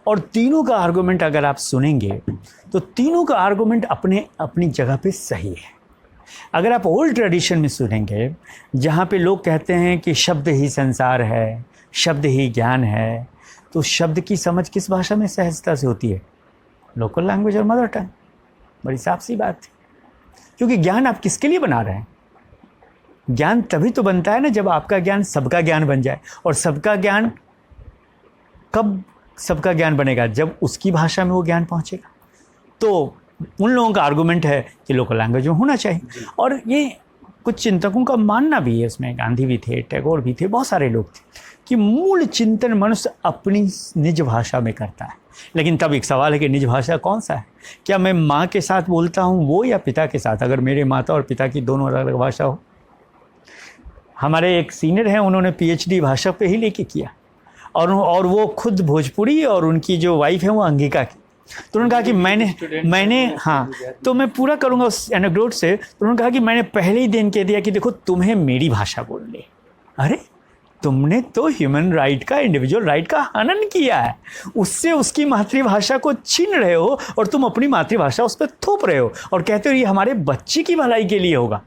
और तीनों का आर्गूमेंट अगर आप सुनेंगे तो तीनों का आर्गूमेंट अपने अपनी जगह पे सही है। अगर आप ओल्ड ट्रेडिशन में सुनेंगे, जहाँ पे लोग कहते हैं कि शब्द ही संसार है, शब्द ही ज्ञान है, तो शब्द की समझ किस भाषा में सहजता से होती है? लोकल लैंग्वेज और मदर टंग। बड़ी साफ सी बात है। क्योंकि ज्ञान आप किसके लिए बना रहे हैं? ज्ञान तभी तो बनता है ना जब आपका ज्ञान सबका ज्ञान बन जाए। और सबका ज्ञान कब सबका ज्ञान बनेगा? जब उसकी भाषा में वो ज्ञान पहुंचेगा। तो उन लोगों का आर्गूमेंट है कि लोकल लैंग्वेज में होना चाहिए। और ये कुछ चिंतकों का मानना भी है, उसमें गांधी भी थे, टैगोर भी थे, बहुत सारे लोग थे, कि मूल चिंतन मनुष्य अपनी निज भाषा में करता है। लेकिन तब एक सवाल है कि निज भाषा कौन सा है? क्या मैं माँ के साथ बोलता हूँ वो, या पिता के साथ? अगर मेरे माता और पिता की दोनों अलग अलग भाषा हो। हमारे एक सीनियर हैं, उन्होंने PhD भाषा पे ही लेके किया, और वो खुद भोजपुरी और उनकी जो वाइफ है वो अंगिका की। तो उन्होंने कहा कि मैंने हाँ, तो मैं पूरा करूँगा उस एनेक्डोट से। तो उन्होंने कहा कि मैंने पहले ही दिन कह दिया कि देखो तुम्हें मेरी भाषा बोलनी है। अरे तुमने तो ह्यूमन राइट का, इंडिविजुअल राइट का हनन किया है, उससे उसकी मातृभाषा को छीन रहे हो और तुम अपनी मातृभाषा उस पर थोप रहे हो और कहते हो ये हमारे बच्चे की भलाई के लिए होगा,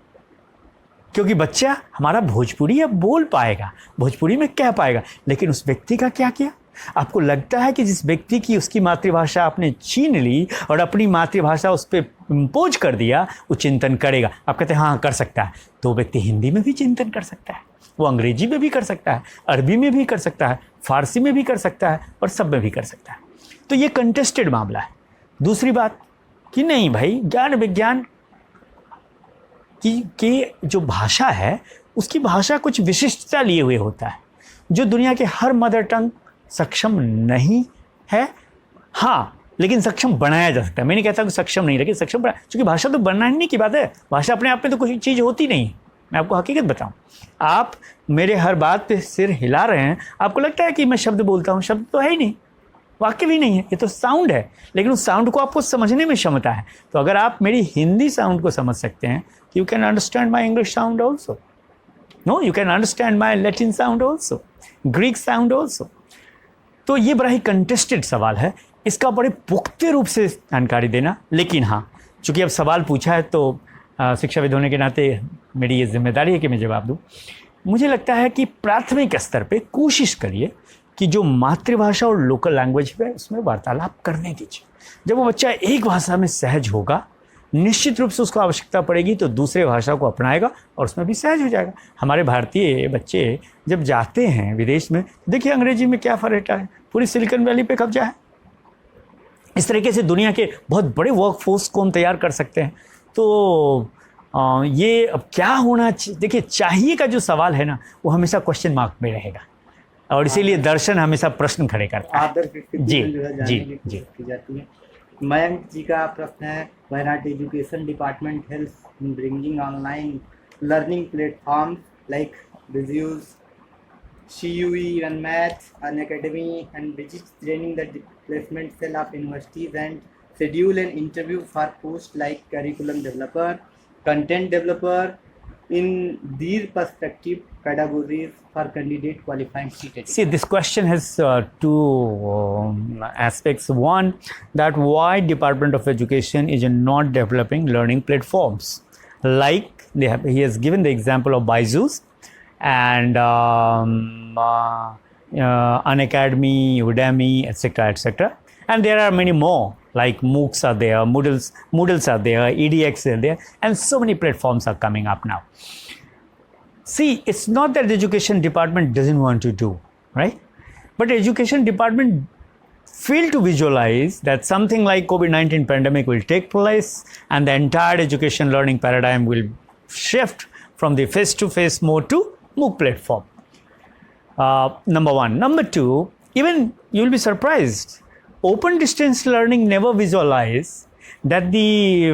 क्योंकि बच्चा हमारा भोजपुरी अब बोल पाएगा, भोजपुरी में कह पाएगा। लेकिन उस व्यक्ति का क्या किया? आपको लगता है कि जिस व्यक्ति की उसकी मातृभाषा आपने छीन ली और अपनी मातृभाषा उस पर इम्पोज कर दिया, वो चिंतन करेगा? आप कहते हैं हाँ कर सकता है। तो व्यक्ति हिंदी में भी चिंतन कर सकता है, वो अंग्रेजी में भी कर सकता है, अरबी में भी कर सकता है, फारसी में भी कर सकता है, और सब में भी कर सकता है। तो ये कंटेस्टेड मामला है। दूसरी बात कि नहीं भाई, ज्ञान विज्ञान की जो भाषा है उसकी भाषा कुछ विशिष्टता लिए हुए होता है, जो दुनिया के हर मदर टंग सक्षम नहीं है। हाँ, लेकिन सक्षम बनाया जा सकता है। मैं नहीं कहता कि सक्षम नहीं, लेकिन सक्षम बना, क्योंकि भाषा तो बनाने की बात है। भाषा अपने आप में तो कोई चीज़ होती नहीं है। मैं आपको हकीकत बताऊं, आप मेरे हर बात पे सिर हिला रहे हैं, आपको लगता है कि मैं शब्द बोलता हूँ। शब्द तो है ही नहीं, वाक्य भी नहीं है, ये तो साउंड है। लेकिन उस साउंड को आपको समझने में क्षमता है। तो अगर आप मेरी हिंदी साउंड को समझ सकते हैं, you can understand my English sound also. No, you can understand my Latin sound also, Greek sound also. तो ये बड़ा ही कंटेस्टेड सवाल है, इसका बड़े पुख्ते रूप से जानकारी देना। लेकिन हाँ, चूँकि अब सवाल पूछा है तो शिक्षाविद होने के नाते मेरी ये जिम्मेदारी है कि मैं जवाब दूँ। मुझे लगता है कि प्राथमिक स्तर पे कोशिश करिए कि जो मातृभाषा और लोकल लैंग्वेज है उसमें वार्तालाप करने दीजिए। जब वो बच्चा एक भाषा में सहज होगा, निश्चित रूप से उसको आवश्यकता पड़ेगी तो दूसरे भाषा को अपनाएगा और उसमें भी सहज हो जाएगा। हमारे भारतीय बच्चे जब जाते हैं विदेश में, देखिए अंग्रेजी में क्या फ़र्क है, पूरी सिलिकॉन वैली पे कब्जा है। इस तरीके से दुनिया के बहुत बड़े वर्कफोर्स को हम तैयार कर सकते हैं। तो ये अब क्या होना चाहिए, देखिए चाहिए का जो सवाल है ना, वो हमेशा क्वेश्चन मार्क में रहेगा, और इसीलिए दर्शन हमेशा प्रश्न खड़े करता है। जी जी जी जाती है। मयंक जी का प्रश्न है, Wayanad education department help in bringing online learning platform like visuals CUE and Math, an academy, and which is training the placement cell of universities and schedule an interview for posts like curriculum developer, content developer, in these perspective categories for candidate qualifying seat. See, this question has two aspects. One, that why Department of Education is not developing learning platforms. Like he has given the example of Byju's and Unacademy, Udemy, etc., etc. And there are many more, like MOOCs are there, Moodles are there, EDX are there, and so many platforms are coming up now. See, it's not that the education department doesn't want to do, right? But the education department failed to visualize that something like COVID-19 pandemic will take place and the entire education learning paradigm will shift from the face-to-face mode to MOOC platform. Number one. Number two, even you'll be surprised, open distance learning never visualize that the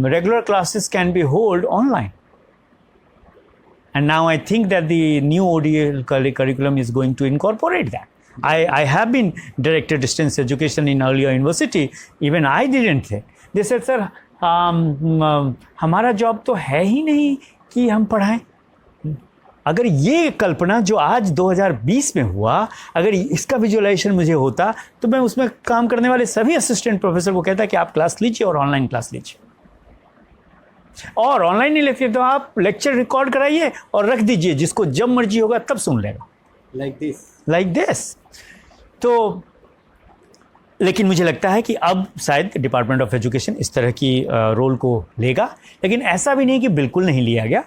regular classes can be held online. And now I think that the new ODL curriculum is going to incorporate that. I have been director distance education in earlier university. Even I didn't think. They said, sir, हमारा job तो है ही नहीं कि हम पढ़ाएं. अगर ये कल्पना जो आज 2020 में हुआ, अगर इसका विजुअलाइजेशन मुझे होता तो मैं उसमें काम करने वाले सभी असिस्टेंट प्रोफेसर को कहता कि आप क्लास लीजिए और ऑनलाइन क्लास लीजिए. और ऑनलाइन नहीं लेते तो आप लेक्चर रिकॉर्ड कराइए और रख दीजिए, जिसको जब मर्जी होगा तब सुन लेगा. Like this. तो लेकिन मुझे लगता है कि अब शायद डिपार्टमेंट ऑफ एजुकेशन इस तरह की रोल को लेगा, लेकिन ऐसा भी नहीं कि बिल्कुल नहीं लिया गया.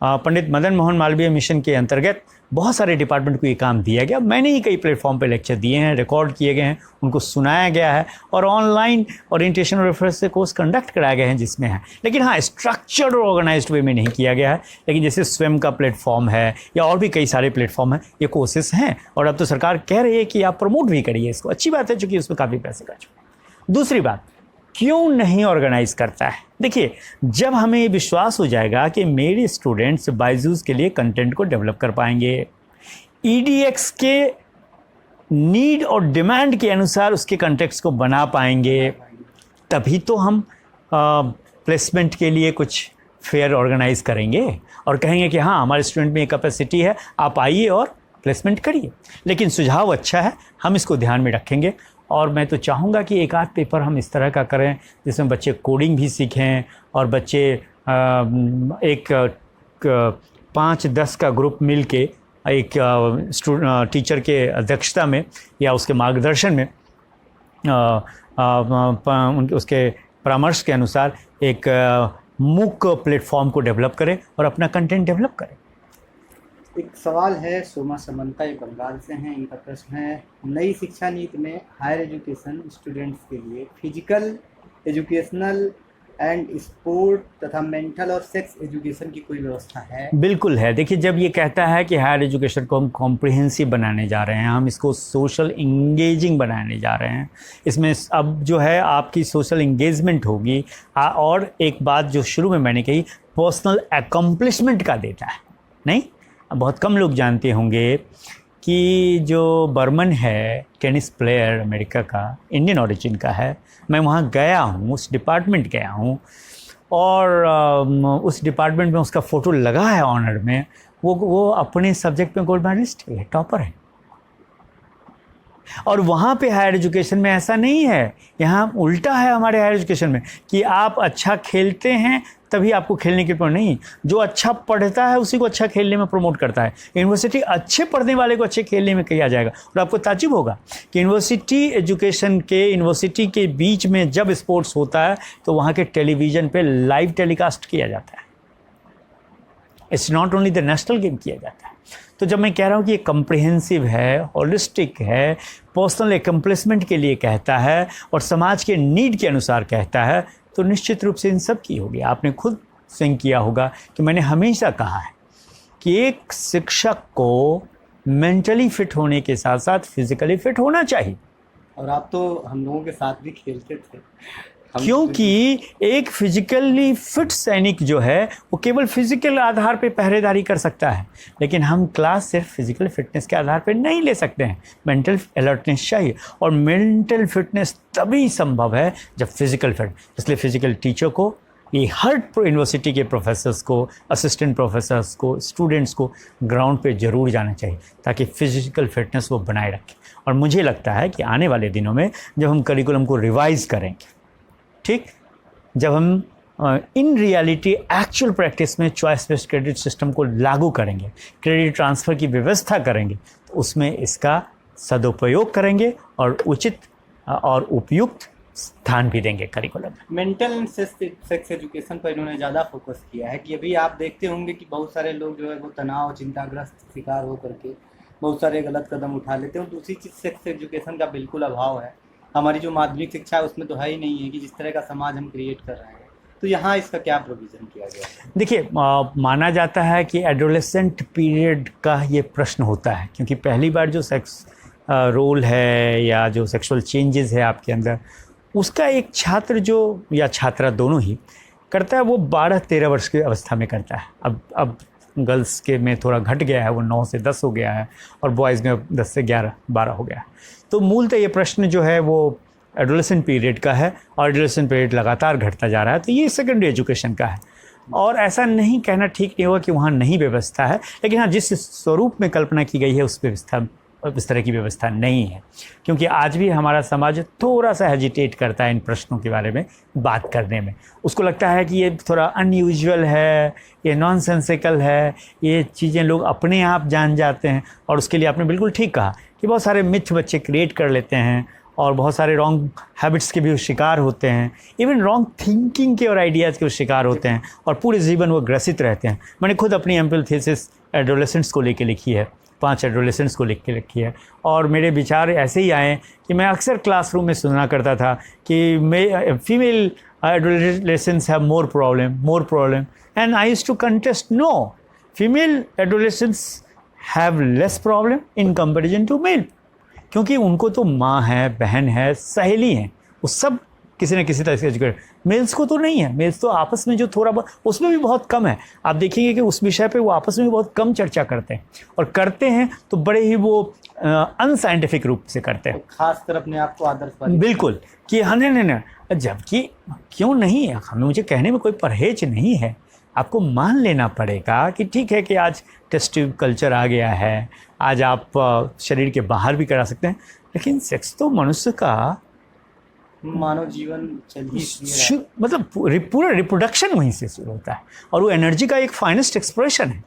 पंडित मदन मोहन मालवीय मिशन के अंतर्गत बहुत सारे डिपार्टमेंट को ये काम दिया गया. मैंने ही कई प्लेटफॉर्म पे लेक्चर दिए हैं, रिकॉर्ड किए गए हैं, उनको सुनाया गया है और ऑनलाइन ओरिएंटेशन और रेफरेंस से कोर्स कंडक्ट कराए गए हैं जिसमें है. लेकिन हाँ, स्ट्रक्चर्ड और ऑर्गेनाइज्ड वे में नहीं किया गया है. लेकिन जैसे स्वयं का प्लेटफॉर्म है या और भी कई सारे प्लेटफॉर्म हैं, ये कोर्सेस हैं और अब तो सरकार कह रही है कि आप प्रमोट भी करिए इसको. अच्छी बात है, चूँकि उसमें काफ़ी पैसे खर्च हो. दूसरी बात, क्यों नहीं ऑर्गेनाइज करता है? देखिए, जब हमें ये विश्वास हो जाएगा कि मेरे स्टूडेंट्स बायजूस के लिए कंटेंट को डेवलप कर पाएंगे, EDX के नीड और डिमांड के अनुसार उसके कंटेक्स्ट को बना पाएंगे, तभी तो हम प्लेसमेंट के लिए कुछ फेयर ऑर्गेनाइज करेंगे और कहेंगे कि हाँ, हमारे स्टूडेंट में ये कैपेसिटी है, आप आइए और प्लेसमेंट करिए. लेकिन सुझाव अच्छा है, हम इसको ध्यान में रखेंगे और मैं तो चाहूँगा कि एक आध पेपर हम इस तरह का करें जिसमें बच्चे कोडिंग भी सीखें और बच्चे एक 5-10 का ग्रुप मिल के एक टीचर के अध्यक्षता में या उसके मार्गदर्शन में उसके परामर्श के अनुसार एक मूक प्लेटफॉर्म को डेवलप करें और अपना कंटेंट डेवलप करें. एक सवाल है, सोमा समंता, ये बंगाल से हैं. इनका प्रश्न है, नई शिक्षा नीति में हायर एजुकेशन स्टूडेंट्स के लिए फिजिकल, एजुकेशनल एंड स्पोर्ट तथा मेंटल और सेक्स एजुकेशन की कोई व्यवस्था है? बिल्कुल है. देखिए, जब ये कहता है कि हायर एजुकेशन को हम कॉम्प्रिहेंसिव बनाने जा रहे हैं, हम इसको सोशल इंगेजिंग बनाने जा रहे हैं, इसमें अब जो है आपकी सोशल इंगेजमेंट होगी. और एक बात जो शुरू में मैंने कही, पर्सनल अकम्पलिशमेंट का देता है. नहीं, बहुत कम लोग जानते होंगे कि जो बर्मन है, टेनिस प्लेयर अमेरिका का, इंडियन ओरिजिन का है. मैं वहाँ गया हूँ, उस डिपार्टमेंट गया हूँ और उस डिपार्टमेंट में उसका फ़ोटो लगा है ऑनर में. वो अपने सब्जेक्ट में गोल्ड मेडलिस्ट है, टॉपर है. और वहाँ पे हायर एजुकेशन में ऐसा नहीं है. यहाँ उल्टा है हमारे हायर एजुकेशन में कि आप अच्छा खेलते हैं तभी आपको खेलने की प्रमोट नहीं, जो अच्छा पढ़ता है उसी को अच्छा खेलने में प्रमोट करता है. यूनिवर्सिटी अच्छे पढ़ने वाले को अच्छे खेलने में किया जाएगा. और आपको ताज्जुब होगा कि यूनिवर्सिटी के बीच में जब स्पोर्ट्स होता है तो वहाँ के टेलीविज़न पे लाइव टेलीकास्ट किया जाता है. It's not only the national game किया जाता है. तो जब मैं कह रहा हूँ कि ये कम्प्रिहेंसिव है, होलिस्टिक है, पर्सनल एकम्प्लिसमेंट के लिए कहता है और समाज के नीड के अनुसार कहता है, तो निश्चित रूप से इन सब की होगी. आपने खुद सिंक किया होगा कि मैंने हमेशा कहा है कि एक शिक्षक को मेंटली फिट होने के साथ साथ फिजिकली फिट होना चाहिए. और आप तो हम लोगों के साथ भी खेलते थे. क्योंकि एक फिजिकली फिट सैनिक जो है वो केवल फिजिकल आधार पे पहरेदारी कर सकता है, लेकिन हम क्लास सिर्फ फिजिकल फिटनेस के आधार पे नहीं ले सकते हैं। मेंटल अलर्टनेस चाहिए, और मेंटल फिटनेस तभी संभव है जब फिजिकल फिट। इसलिए फिजिकल टीचर को, ये हर यूनिवर्सिटी के प्रोफेसर्स को, असिस्टेंट प्रोफेसर्स को, स्टूडेंट्स को ग्राउंड पे ज़रूर जाना चाहिए ताकि फिजिकल फिटनेस वो बनाए रखें। और मुझे लगता है कि आने वाले दिनों में जब हम करिकुलम को रिवाइज करेंगे, ठीक, जब हम इन रियलिटी एक्चुअल प्रैक्टिस में चॉइस बेस्ड क्रेडिट सिस्टम को लागू करेंगे, क्रेडिट ट्रांसफ़र की व्यवस्था करेंगे, तो उसमें इसका सदुपयोग करेंगे और उचित और उपयुक्त स्थान भी देंगे करिकुलम में। मेंटल एंड सेक्स एजुकेशन पर इन्होंने ज़्यादा फोकस किया है कि अभी आप देखते होंगे कि बहुत सारे लोग जो है वो तनाव, चिंताग्रस्त शिकार हो करके बहुत सारे गलत कदम उठा लेते हैं। और दूसरी चीज़, सेक्स एजुकेशन का बिल्कुल अभाव है। हमारी जो माध्यमिक शिक्षा है उसमें तो है ही नहीं है कि जिस तरह का समाज हम क्रिएट कर रहे हैं। तो यहाँ इसका क्या प्रोविज़न किया गया है? देखिए, माना जाता है कि एडोलेसेंट पीरियड का ये प्रश्न होता है, क्योंकि पहली बार जो सेक्स रोल है या जो सेक्सुअल चेंजेस है आपके अंदर, उसका एक छात्र जो, या छात्रा दोनों ही करता है, वो 12-13 वर्ष की अवस्था में करता है। अब गर्ल्स के में थोड़ा घट गया है, वो 9 से 10 हो गया है, और बॉयज़ में 10 से 11-12 हो गया है। तो मूलतः ये प्रश्न जो है वो एडोलेसेंट पीरियड का है, और एडोलेसेंट पीरियड लगातार घटता जा रहा है, तो ये सेकेंडरी एजुकेशन का है। और ऐसा नहीं कहना ठीक नहीं होगा कि वहाँ नहीं व्यवस्था है, लेकिन हाँ, जिस स्वरूप में कल्पना की गई है उस तरह की व्यवस्था नहीं है। क्योंकि आज भी हमारा समाज थोड़ा सा हेजिटेट करता है इन प्रश्नों के बारे में बात करने में। उसको लगता है कि ये थोड़ा अनयूजुअल है, ये नॉनसेंसिकल है, ये चीज़ें लोग अपने आप जान जाते हैं। और उसके लिए आपने बिल्कुल ठीक कहा कि बहुत सारे मिथ बच्चे क्रिएट कर लेते हैं, और बहुत सारे रॉन्ग हैबिट्स के भी वो शिकार होते हैं, इवन रॉन्ग थिंकिंग के और आइडियाज़ के वो शिकार होते हैं, और पूरे जीवन वो ग्रसित रहते हैं। मैंने खुद अपनी एमफिल थीसिस एडोलेसेंट्स को लेके लिखी है, 5 एडोलेसेंट्स को लिख के लिखी है। और मेरे विचार ऐसे ही आए कि मैं अक्सर क्लासरूम में सुना करता था कि female adolescents have more problem, and I used to contest, no, female adolescents have less problem in comparison to male. क्योंकि उनको तो माँ है, बहन है, सहेली हैं, वो सब किसी न किसी तरह से एजुकेट। मेल्स को तो नहीं है, मेल्स तो आपस में जो थोड़ा बहुत, उसमें भी बहुत कम है। आप देखेंगे कि उस विषय पे वो आपस में भी बहुत कम चर्चा करते हैं, और करते हैं तो बड़े ही वो अनसाइंटिफिक रूप से करते हैं। खास कर अपने आप को आदर्शवादी, बिल्कुल, कि हाँ नहीं, जबकि क्यों नहीं है, हमें, मुझे कहने में कोई परहेज नहीं है। आपको मान लेना पड़ेगा कि ठीक है कि आज टेस्ट ट्यूब कल्चर आ गया है, आज आप शरीर के बाहर भी करा सकते हैं, लेकिन सेक्स तो मनुष्य का मानव जीवन चल ही मतलब पूरा रिप्रोडक्शन वहीं से शुरू होता है, और वो एनर्जी का एक फाइनेस्ट एक्सप्रेशन है।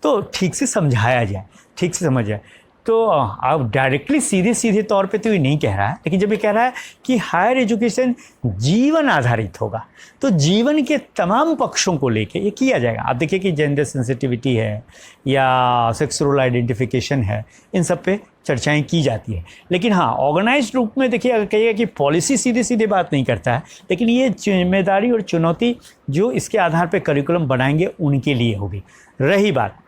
तो ठीक से समझाया जाए, ठीक से समझ जाए, तो आप डायरेक्टली सीधे तौर पे तो ये नहीं कह रहा है, लेकिन जब ये कह रहा है कि हायर एजुकेशन जीवन आधारित होगा, तो जीवन के तमाम पक्षों को लेके ये किया जाएगा। आप देखिए कि जेंडर सेंसिटिविटी है या सेक्सुअल आइडेंटिफिकेशन है, इन सब पे चर्चाएं की जाती है। लेकिन हाँ, ऑर्गेनाइज्ड रूप में देखिए, अगर कहिएगा कि पॉलिसी सीधे बात नहीं करता है, लेकिन ये जिम्मेदारी और चुनौती जो इसके आधार पर करिकुलम बनाएंगे उनके लिए होगी। रही बात,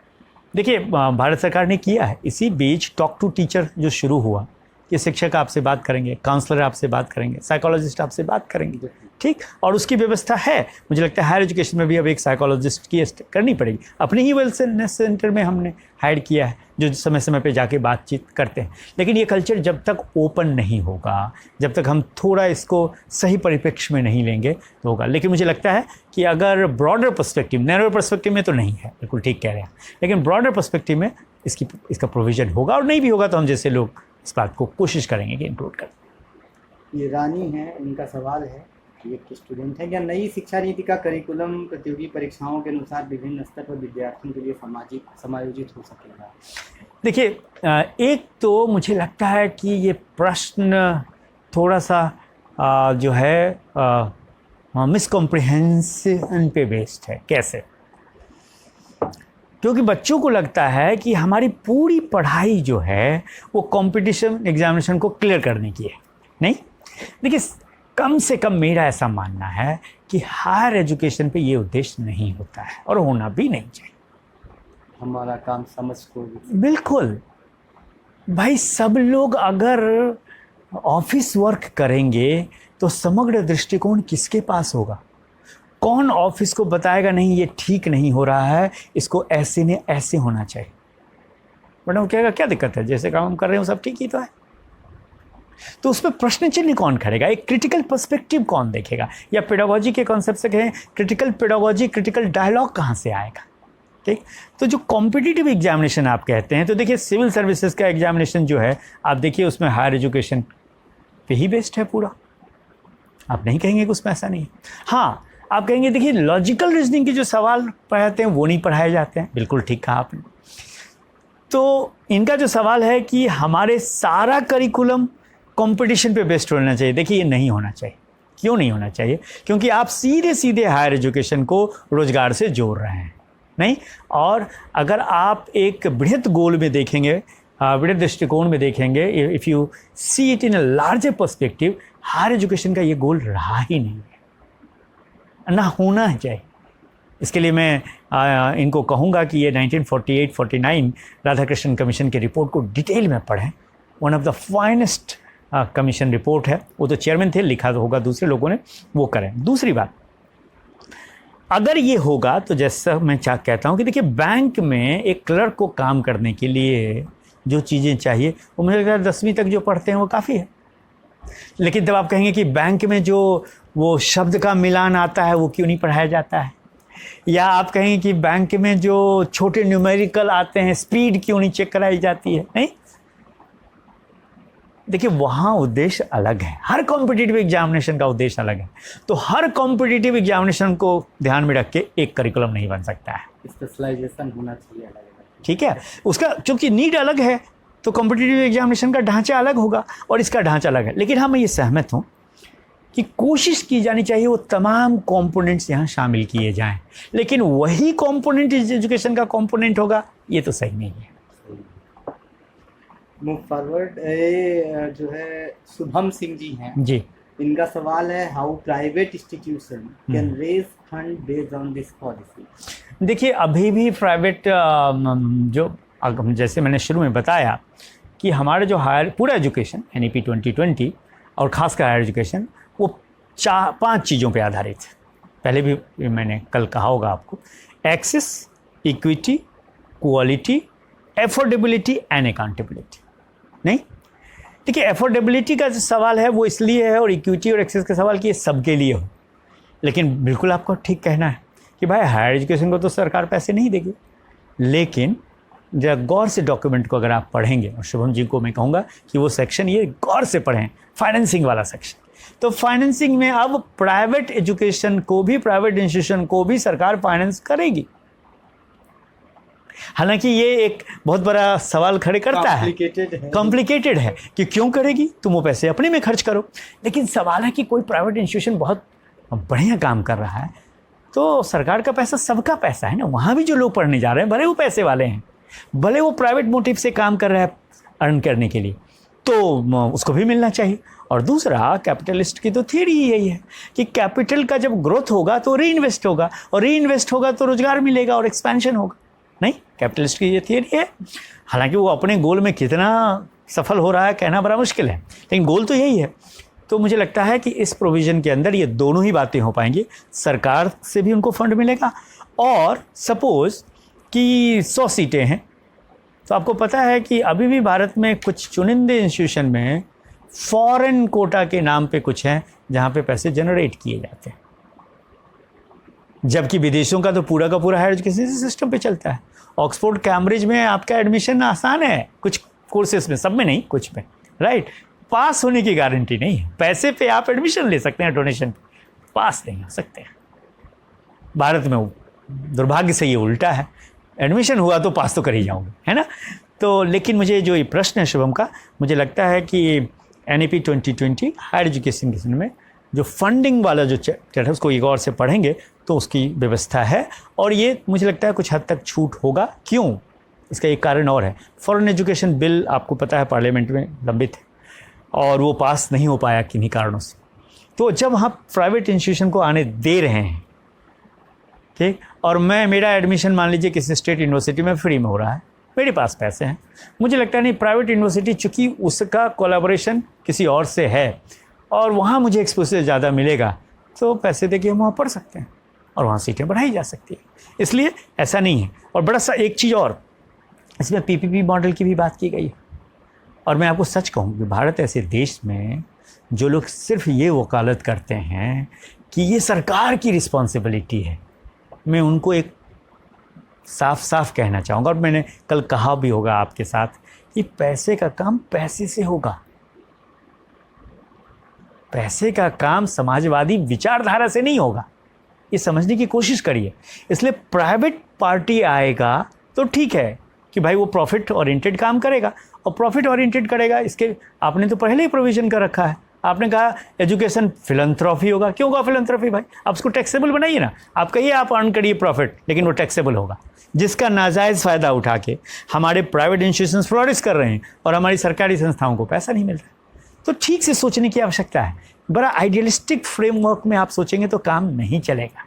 देखिए, भारत सरकार ने किया है, इसी बीच टॉक टू टीचर जो शुरू हुआ, कि शिक्षक आपसे बात करेंगे, काउंसलर आपसे बात करेंगे, साइकोलॉजिस्ट आपसे बात करेंगे, ठीक, और उसकी व्यवस्था है। मुझे लगता है हायर एजुकेशन में भी अब एक साइकोलॉजिस्ट की करनी पड़ेगी। अपने ही वेलनेस सेंटर में हमने हायर किया है, जो समय समय पे जाके बातचीत करते हैं। लेकिन ये कल्चर जब तक ओपन नहीं होगा, जब तक हम थोड़ा इसको सही परिप्रेक्ष्य में नहीं लेंगे तो होगा। लेकिन मुझे लगता है कि अगर ब्रॉडर पर्सपेक्टिव, नैरो पर्सपेक्टिव में तो नहीं है, बिल्कुल ठीक कह रहे हैं, लेकिन ब्रॉडर पर्सपेक्टिव में इसका प्रोविज़न होगा, और नहीं भी होगा तो हम जैसे लोग इस बात को कोशिश करेंगे कि इंक्लूड करें। ये रानी है, उनका सवाल है कि एक स्टूडेंट है, क्या नई शिक्षा नीति का करिकुलम प्रतियोगी परीक्षाओं के अनुसार विभिन्न स्तर पर विद्यार्थियों के लिए समायोजित हो सकेगा? देखिए, एक तो मुझे लगता है कि ये प्रश्न थोड़ा सा जो है मिसकॉम्प्रिहेंशन पे बेस्ड है। कैसे? क्योंकि बच्चों को लगता है कि हमारी पूरी पढ़ाई जो है वो कंपटीशन एग्जामिनेशन को क्लियर करने की है। नहीं, देखिए, कम से कम मेरा ऐसा मानना है कि हायर एजुकेशन पे ये उद्देश्य नहीं होता है, और होना भी नहीं चाहिए। हमारा काम समझ को, बिल्कुल भाई, सब लोग अगर ऑफिस वर्क करेंगे तो समग्र दृष्टिकोण किसके पास होगा? कौन ऑफिस को बताएगा नहीं ये ठीक नहीं हो रहा है, इसको ऐसे ने ऐसे होना चाहिए? बट वो कहेगा क्या दिक्कत है, जैसे काम हम कर रहे हो सब ठीक ही तो है। तो उस पर प्रश्न चिन्ह कौन खड़ेगा? एक क्रिटिकल पर्सपेक्टिव कौन देखेगा? या पेडागोजी के कॉन्सेप्ट से कहें क्रिटिकल पेडागोजी, क्रिटिकल डायलॉग कहाँ से आएगा? ठीक, तो जो कॉम्पिटिटिव एग्जामिनेशन आप कहते हैं, तो देखिए सिविल सर्विसेज का एग्जामिनेशन जो है आप देखिए उसमें हायर एजुकेशन पे ही बेस्ड है पूरा। आप नहीं कहेंगे कि उसमें ऐसा नहीं है। हाँ, आप कहेंगे देखिए लॉजिकल रीजनिंग के जो सवाल पढ़ाते हैं वो नहीं पढ़ाए जाते हैं, बिल्कुल ठीक कहा आपने। तो इनका जो सवाल है कि हमारे सारा करिकुलम कंपटीशन पे बेस्ड होना चाहिए, देखिए ये नहीं होना चाहिए। क्यों नहीं होना चाहिए? क्योंकि आप सीधे सीधे हायर एजुकेशन को रोजगार से जोड़ रहे हैं, नहीं। और अगर आप एक बृहत गोल में देखेंगे, बृहत दृष्टिकोण में देखेंगे, if you see it in a larger perspective, higher education का ये गोल रहा ही नहीं है, ना होना चाहिए। इसके लिए मैं इनको कहूँगा कि ये 1948-49 राधाकृष्णन कमीशन की रिपोर्ट को डिटेल में पढ़ें। One of the finest commission report है। वो तो चेयरमैन थे, लिखा तो होगा दूसरे लोगों ने, वो करें। दूसरी बात, अगर ये होगा तो जैसा मैं कहता हूँ कि देखिए बैंक में एक क्लर्क को काम करने के लिए जो चीज़ें चाहिए वो मुझे लगता है 10वीं तक जो पढ़ते हैं वो काफ़ी है। लेकिन जब आप कहेंगे कि बैंक में जो वो शब्द का मिलान आता है वो क्यों नहीं पढ़ाया जाता है, या आप कहेंगे कि बैंक में जो छोटे न्यूमेरिकल आते हैं स्पीड क्यों नहीं चेक कराई जाती है, नहीं। देखिए वहाँ उद्देश्य अलग है, हर कॉम्पिटिटिव एग्जामिनेशन का उद्देश्य अलग है। तो हर कॉम्पिटिटिव एग्जामिनेशन को ध्यान में रख के एक करिकुलम नहीं बन सकता है, स्पेशलाइजेशन होना चाहिए अलग अलग। ठीक है, उसका चूंकि नीड अलग है तो कॉम्पिटिटिव एग्जामिनेशन का ढांचा अलग होगा और इसका ढांचा अलग है। लेकिन हाँ, मैं ये सहमत हूँ कि कोशिश की जानी चाहिए वो तमाम कंपोनेंट्स यहाँ शामिल किए जाएं, लेकिन वही कंपोनेंट एजुकेशन का कंपोनेंट होगा ये तो सही नहीं है। मूव फॉरवर्ड, ये जो है शुभम सिंह जी हैं जी, इनका सवाल है, how private institution can raise fund based on this policy. देखिए अभी भी प्राइवेट जो जैसे मैंने शुरू में बताया कि हमारे जो हायर पूरा एजुकेशन NEP 2020 और खासकर हायर एजुकेशन वो 4-5 चीज़ों पे आधारित है। पहले भी मैंने कल कहा होगा आपको, access, equity, quality, affordability and accountability, नहीं। देखिए एफोर्डेबिलिटी का जो सवाल है वो इसलिए है और इक्विटी और एक्सेस का सवाल कि ये सबके लिए हो। लेकिन बिल्कुल आपको ठीक कहना है कि भाई हायर एजुकेशन को तो सरकार पैसे नहीं देगी, लेकिन जरा गौर से डॉक्यूमेंट को अगर आप पढ़ेंगे, और शुभम जी को मैं कहूँगा कि वो सेक्शन ये गौर से पढ़ें, फाइनेंसिंग वाला सेक्शन। तो फाइनेंसिंग में अब प्राइवेट एजुकेशन को भी, प्राइवेट इंस्टीट्यूशन को भी सरकार फाइनेंस करेगी। हालांकि ये एक बहुत बड़ा सवाल खड़े करता है, कॉम्प्लिकेटेड है कि क्यों करेगी, तुम वो पैसे अपने में खर्च करो। लेकिन सवाल है कि कोई प्राइवेट इंस्टीट्यूशन बहुत बढ़िया काम कर रहा है तो सरकार का पैसा सबका पैसा है ना, वहाँ भी जो लोग पढ़ने जा रहे हैं भले वो पैसे वाले हैं, भले वो प्राइवेट मोटिव से काम कर रहा है अर्न करने के लिए, तो उसको भी मिलना चाहिए। और दूसरा, कैपिटलिस्ट की तो थियरी ही यही है कि कैपिटल का जब ग्रोथ होगा तो री इन्वेस्ट होगा, और री इन्वेस्ट होगा तो रोजगार मिलेगा और एक्सपेंशन होगा, नहीं। कैपिटलिस्ट की ये थियरी है। हालांकि वो अपने गोल में कितना सफल हो रहा है कहना बड़ा मुश्किल है, लेकिन गोल तो यही है। तो मुझे लगता है कि इस प्रोविज़न के अंदर ये दोनों ही बातें हो पाएंगी, सरकार से भी उनको फंड मिलेगा, और सपोज़ कि 100 सीटें हैं तो आपको पता है कि अभी भी भारत में कुछ चुनिंदे इंस्टीट्यूशन में फॉरेन कोटा के नाम पे कुछ हैं जहाँ पे पैसे जनरेट किए जाते हैं, जबकि विदेशों का तो पूरा का पूरा हायर एजुकेशन सिस्टम पे चलता है। ऑक्सफोर्ड कैम्ब्रिज में आपका एडमिशन आसान है, कुछ कोर्सेज में, सब में नहीं, कुछ में, राइट। पास होने की गारंटी नहीं है, पैसे पे आप एडमिशन ले सकते हैं, डोनेशन पास नहीं हो सकते हैं। भारत में दुर्भाग्य से ये उल्टा है, एडमिशन हुआ तो पास तो कर ही जाओगे, है ना। तो लेकिन मुझे जो ये प्रश्न है शुभम का, मुझे लगता है कि NEP 2020 हायर एजुकेशन के में जो फंडिंग वाला जो चैप्टर है उसको एक और से पढ़ेंगे तो उसकी व्यवस्था है, और ये मुझे लगता है कुछ हद तक छूट होगा। क्यों? इसका एक कारण और है, फॉरेन एजुकेशन बिल आपको पता है पार्लियामेंट में लंबित है और वो पास नहीं हो पाया किन्हीं कारणों से। तो जब हम प्राइवेट इंस्टीट्यूशन को आने दे रहे हैं, ठीक, और मेरा एडमिशन मान लीजिए किसी स्टेट यूनिवर्सिटी में फ्री में हो रहा है, मेरे पास पैसे हैं, मुझे लगता नहीं प्राइवेट यूनिवर्सिटी चूँकि उसका कोलैबोरेशन किसी और से है और वहाँ मुझे एक्सपोजर ज़्यादा मिलेगा, तो पैसे देके हम वहाँ पढ़ सकते हैं और वहाँ सीटें बढ़ाई जा सकती है। इसलिए ऐसा नहीं है। और बड़ा सा एक चीज़ और, इसमें पीपीपी मॉडल की भी बात की गई है। और मैं आपको सच कहूँ कि भारत ऐसे देश में जो लोग सिर्फ ये वकालत करते हैं कि ये सरकार की रिस्पॉन्सिबिलिटी है, मैं उनको एक साफ साफ कहना चाहूँगा, और मैंने कल कहा भी होगा आपके साथ, कि पैसे का काम पैसे से होगा। पैसे का काम समाजवादी विचारधारा से नहीं होगा, ये समझने की कोशिश करिए। इसलिए प्राइवेट पार्टी आएगा तो ठीक है कि भाई वो प्रॉफिट ओरिएंटेड काम करेगा, और प्रॉफिट ओरिएंटेड करेगा, इसके आपने तो पहले ही प्रोविज़न कर रखा है। आपने कहा एजुकेशन फिलंथ्रॉफी होगा, क्यों होगा फिलंथ्रॉफी भाई? आप उसको टैक्सेबल बनाइए ना, आप कहिए आप अर्न करिए प्रॉफिट, लेकिन वो टैक्सेबल होगा। जिसका नाजायज़ फ़ायदा उठा के हमारे प्राइवेट इंस्टीट्यूशंस फ्लोरिश कर रहे हैं और हमारी सरकारी संस्थाओं को पैसा नहीं मिल रहा, तो ठीक से सोचने की आवश्यकता है। बड़ा आइडियलिस्टिक फ्रेमवर्क में आप सोचेंगे तो काम नहीं चलेगा।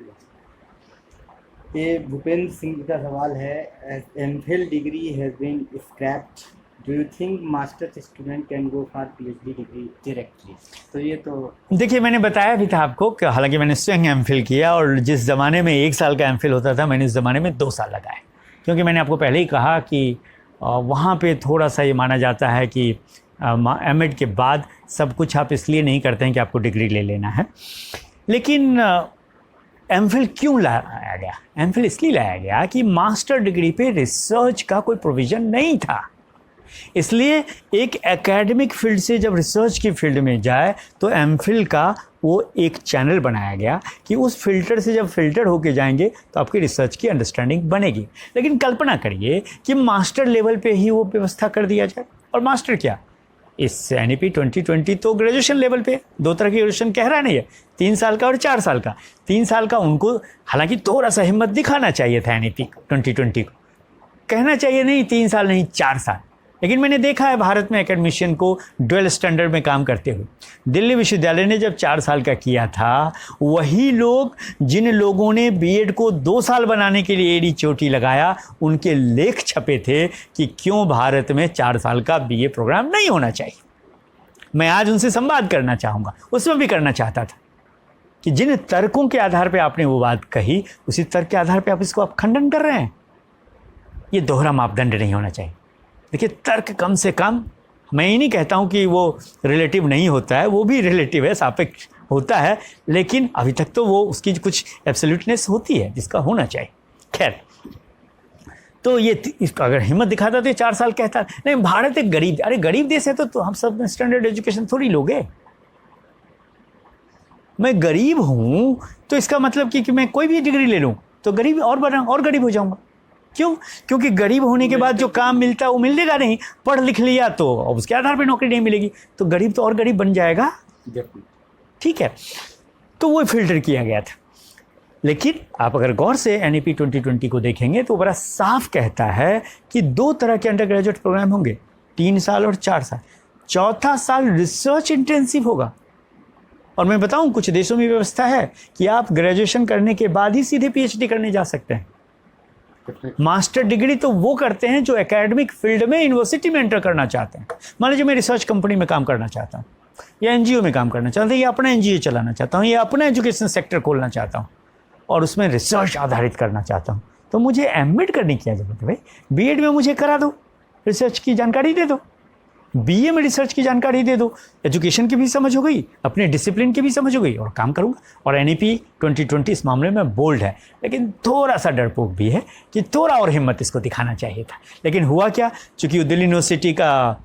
ये भूपेंद्र सिंह जी का सवाल है, MPhil degree has been scrapped, do you think masters student can go for PhD degree directly? तो ये तो देखिए, मैंने बताया भी था आपको कि हालांकि मैंने स्वयं एमफिल किया, और जिस ज़माने में 1 साल का एमफिल होता था, मैंने इस ज़माने में 2 साल लगाए, क्योंकि मैंने आपको पहले ही कहा कि वहाँ पे थोड़ा सा ये माना जाता है कि एमएड के बाद सब कुछ आप इसलिए नहीं करते हैं कि आपको डिग्री ले लेना है। लेकिन एमफिल क्यों लाया गया? एमफिल इसलिए लाया गया कि मास्टर डिग्री पे रिसर्च का कोई प्रोविज़न नहीं था। इसलिए एक एकेडमिक फील्ड से जब रिसर्च की फील्ड में जाए तो एमफिल का वो एक चैनल बनाया गया कि उस फिल्टर से जब फिल्टर होके जाएंगे तो आपकी रिसर्च की अंडरस्टैंडिंग बनेगी। लेकिन कल्पना करिए कि मास्टर लेवल पे ही वो व्यवस्था कर दिया जाए, और मास्टर क्या, इस NEP 2020 तो ग्रेजुएशन लेवल पे 2 तरह की ग्रेजुएशन कह रहा नहीं है, 3 साल का और 4 साल का। 3 साल का उनको हालांकि थोड़ा सा हिम्मत दिखाना चाहिए था NEP 2020 को, कहना चाहिए नहीं 3 साल नहीं 4 साल। लेकिन मैंने देखा है भारत में एकेडमिशियन को डुअल स्टैंडर्ड में काम करते हुए। दिल्ली विश्वविद्यालय ने जब 4 साल का किया था, वही लोग जिन लोगों ने बीएड को 2 साल बनाने के लिए एड़ी चोटी लगाया, उनके लेख छपे थे कि क्यों भारत में 4 साल का बीए प्रोग्राम नहीं होना चाहिए। मैं आज उनसे संवाद करना चाहूँगा, उसमें भी करना चाहता था कि जिन तर्कों के आधार पर आपने वो बात कही, उसी तर्क के आधार पर आप इसको आप खंडन कर रहे हैं। ये दोहरा मापदंड नहीं होना चाहिए। देखिए, तर्क कम से कम, मैं ही नहीं कहता हूँ कि वो रिलेटिव नहीं होता है, वो भी रिलेटिव है, सापेक्ष होता है, लेकिन अभी तक तो वो उसकी कुछ एब्सोल्यूटनेस होती है जिसका होना चाहिए। खैर, तो ये इसका अगर हिम्मत दिखाता तो 4 साल कहता नहीं। भारत एक गरीब, अरे गरीब देश है तो हम सब स्टैंडर्ड एजुकेशन थोड़ी लोगे। मैं गरीब हूँ तो इसका मतलब कि मैं कोई भी डिग्री ले लूँ तो गरीब और गरीब हो जाऊँगा। क्यों? क्योंकि गरीब होने के बाद जो काम मिलता है वो मिलेगा नहीं। पढ़ लिख लिया तो उसके आधार पे नौकरी नहीं मिलेगी, तो गरीब तो और गरीब बन जाएगा। ठीक है, तो वो फिल्टर किया गया था। लेकिन आप अगर गौर से NEP 2020 को देखेंगे तो बड़ा साफ कहता है कि 2 तरह के अंडर ग्रेजुएट प्रोग्राम होंगे, 3 साल और 4 साल। चौथा साल रिसर्च इंटेंसिव होगा। और मैं बताऊं, कुछ देशों में व्यवस्था है कि आप ग्रेजुएशन करने के बाद ही सीधे PhD करने जा सकते हैं। मास्टर डिग्री तो वो करते हैं जो एकेडमिक फील्ड में यूनिवर्सिटी में एंटर करना चाहते हैं। मान लीजिए मैं रिसर्च कंपनी में काम करना चाहता हूँ, या NGO में काम करना चाहता हूँ, या अपना NGO चलाना चाहता हूँ, या अपना एजुकेशन सेक्टर खोलना चाहता हूँ और उसमें रिसर्च आधारित करना चाहता हूँ, तो मुझे MEd करने की क्या जरूरत है भाई? BEd में मुझे करा दो, रिसर्च की जानकारी दे दो, BA में रिसर्च की जानकारी दे दो, एजुकेशन की भी समझ हो गई, अपने डिसिप्लिन की भी समझ हो गई, और काम करूँगा। और NEP 2020 इस मामले में बोल्ड है, लेकिन थोड़ा सा डरपोक भी है कि थोड़ा और हिम्मत इसको दिखाना चाहिए था। लेकिन हुआ क्या, चूँकि दिल्ली यूनिवर्सिटी का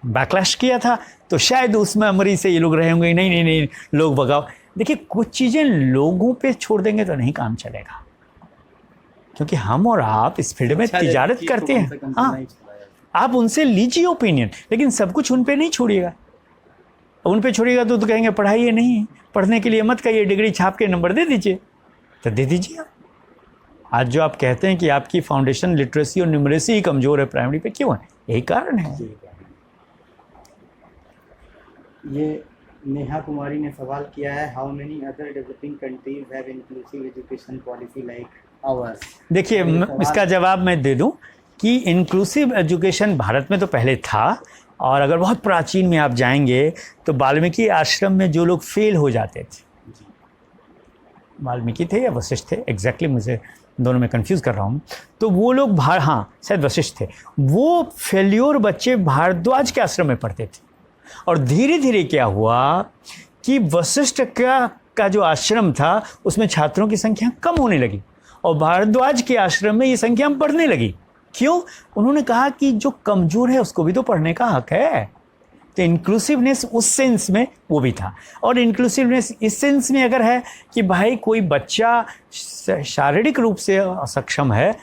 बैकलैश किया था, तो शायद उस मेमोरी से ये लोग रहे होंगे, नहीं लोग भगाओ। देखिए, कुछ चीज़ें लोगों पे छोड़ देंगे तो नहीं काम चलेगा, क्योंकि हम और आप इस फील्ड में तिजारत करते हैं। हाँ, आप उनसे लीजिए ओपिनियन, लेकिन सब कुछ उन पे नहीं छोड़िएगा। उन पे छोड़िएगा तो कहेंगे पढ़ाई नहीं, पढ़ने के लिए मत कहिए, डिग्री छाप के नंबर दे दीजिए, तो दे दीजिए। आज जो आप कहते हैं कि आपकी फाउंडेशन लिटरेसी और न्यूमरेसी ही कमज़ोर है प्राइमरी पे, क्यों है? यही कारण है। ये नेहा कुमारी ने सवाल किया है, how many other developing countries have inclusive education policy like ours? देखिए, इसका जवाब मैं दे दूं कि इंक्लूसिव एजुकेशन भारत में तो पहले था, और अगर बहुत प्राचीन में आप जाएंगे तो वाल्मीकि आश्रम में जो लोग फेल हो जाते थे, वाल्मीकि थे या वशिष्ठ थे, एग्जैक्टली मुझे दोनों में कंफ्यूज कर रहा हूँ, तो वो लोग हाँ शायद वशिष्ठ थे, वो फेल्योर बच्चे भारद्वाज के आश्रम में पढ़ते थे। और धीरे धीरे क्या हुआ कि वशिष्ठ का जो आश्रम था उसमें छात्रों की संख्या कम होने लगी, और भारद्वाज के आश्रम में ये संख्या बढ़ने लगी। क्यों? उन्होंने कहा कि जो कमज़ोर है उसको भी तो पढ़ने का हक है। तो इंक्लूसिवनेस उस सेंस में वो भी था, और इंक्लूसिवनेस इस सेंस में अगर है कि भाई कोई बच्चा शारीरिक रूप से असक्षम है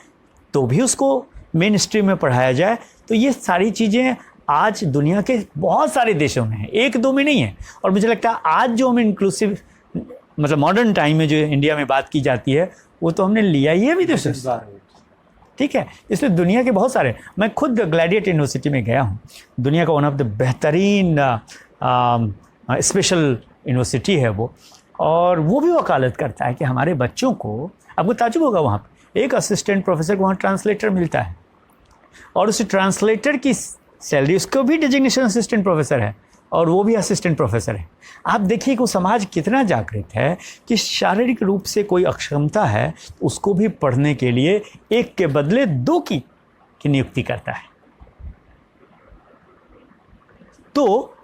तो भी उसको मेन स्ट्रीम में पढ़ाया जाए। तो ये सारी चीज़ें आज दुनिया के बहुत सारे देशों में हैं, एक दो में नहीं है। और मुझे लगता है आज जो हम इंक्लूसिव मतलब मॉडर्न टाइम में जो इंडिया में बात की जाती है वो तो हमने लिया ही है विदेशों से, ठीक है। इसलिए दुनिया के बहुत सारे, मैं खुद ग्लैडिएट यूनिवर्सिटी में गया हूँ, दुनिया का वन ऑफ द बेहतरीन स्पेशल यूनिवर्सिटी है वो, और वो भी वकालत करता है कि हमारे बच्चों को, आपको ताज्जुब होगा वहाँ पे एक असिस्टेंट प्रोफेसर को वहाँ ट्रांसलेटर मिलता है, और उस ट्रांसलेटर की सैलरी, उसको भी डेजिग्नेशन असिस्टेंट प्रोफेसर है और वो भी असिस्टेंट प्रोफेसर है। आप देखिए कि वो समाज कितना जागृत है कि शारीरिक रूप से कोई अक्षमता है उसको भी पढ़ने के लिए एक के बदले दो की नियुक्ति करता है। तो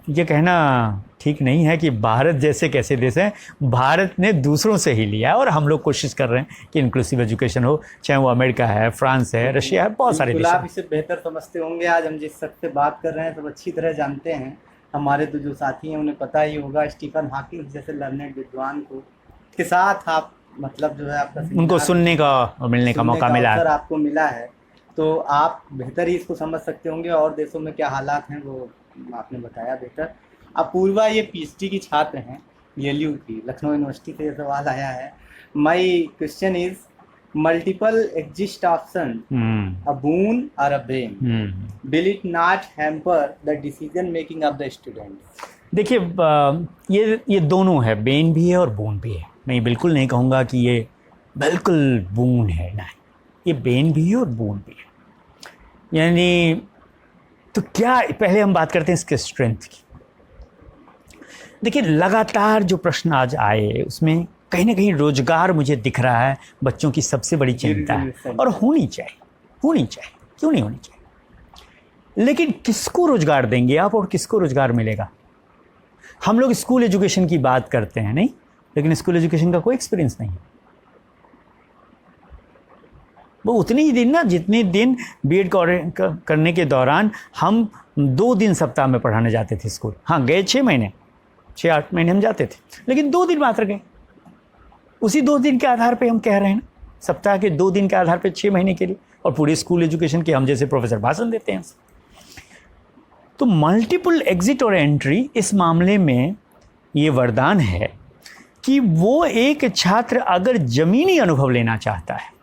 ये कहना ठीक नहीं है कि भारत जैसे कैसे देश हैं, भारत ने दूसरों से ही लिया और हम लोग कोशिश कर रहे हैं कि इंक्लूसिव एजुकेशन हो, चाहे वो अमेरिका है, फ्रांस है, रशिया है, बहुत सारे देश। आप इसे बेहतर समझते होंगे, आज हम जिस शख्स से बात कर रहे हैं सब अच्छी तरह जानते हैं। हमारे तो जो साथी हैं उन्हें पता ही होगा, स्टीफन हॉकिंग जैसे लर्नेड विद्वान को के साथ आप मतलब जो है आपका उनको सुनने का और मिलने का मौका मिला है, आपको मिला है, तो आप बेहतर ही इसको समझ सकते होंगे और देशों में क्या हालात हैं वो आपने बताया बेहतर। अपूर्वा ये पीएचडी की छात्र हैं येल्यू की, लखनऊ यूनिवर्सिटी से ये सवाल आया है। My question is multiple exist option a boon और a bane, will it not hamper the decision making of the student? देखिए ये दोनों है, बेन भी है और बून भी है। मैं बिल्कुल नहीं कहूँगा कि ये बिल्कुल बून है, नहीं, ये बेन भी है और बून भी है। यानी तो क्या, पहले हम बात करते हैं इसके स्ट्रेंथ की। देखिए लगातार जो प्रश्न आज आए उसमें कहीं ना कहीं रोजगार मुझे दिख रहा है बच्चों की सबसे बड़ी चिंता है, और होनी चाहिए, क्यों नहीं होनी चाहिए। लेकिन किसको रोजगार देंगे आप और किसको रोजगार मिलेगा? हम लोग स्कूल एजुकेशन की बात करते हैं नहीं, लेकिन स्कूल एजुकेशन का कोई एक्सपीरियंस नहीं है। वो उतने ही दिन ना जितने दिन बीएड करने के दौरान हम 2 दिन सप्ताह में पढ़ाने जाते थे स्कूल। हाँ गए 6-8 महीने हम जाते थे, लेकिन 2 दिन मात्र गए। उसी 2 दिन के आधार पे हम कह रहे हैं ना, सप्ताह के 2 दिन के आधार पे 6 महीने के लिए, और पूरे स्कूल एजुकेशन के हम जैसे प्रोफेसर भाषण देते हैं। तो मल्टीपल एग्जिट और एंट्री इस मामले में ये वरदान है कि वो एक छात्र अगर ज़मीनी अनुभव लेना चाहता है,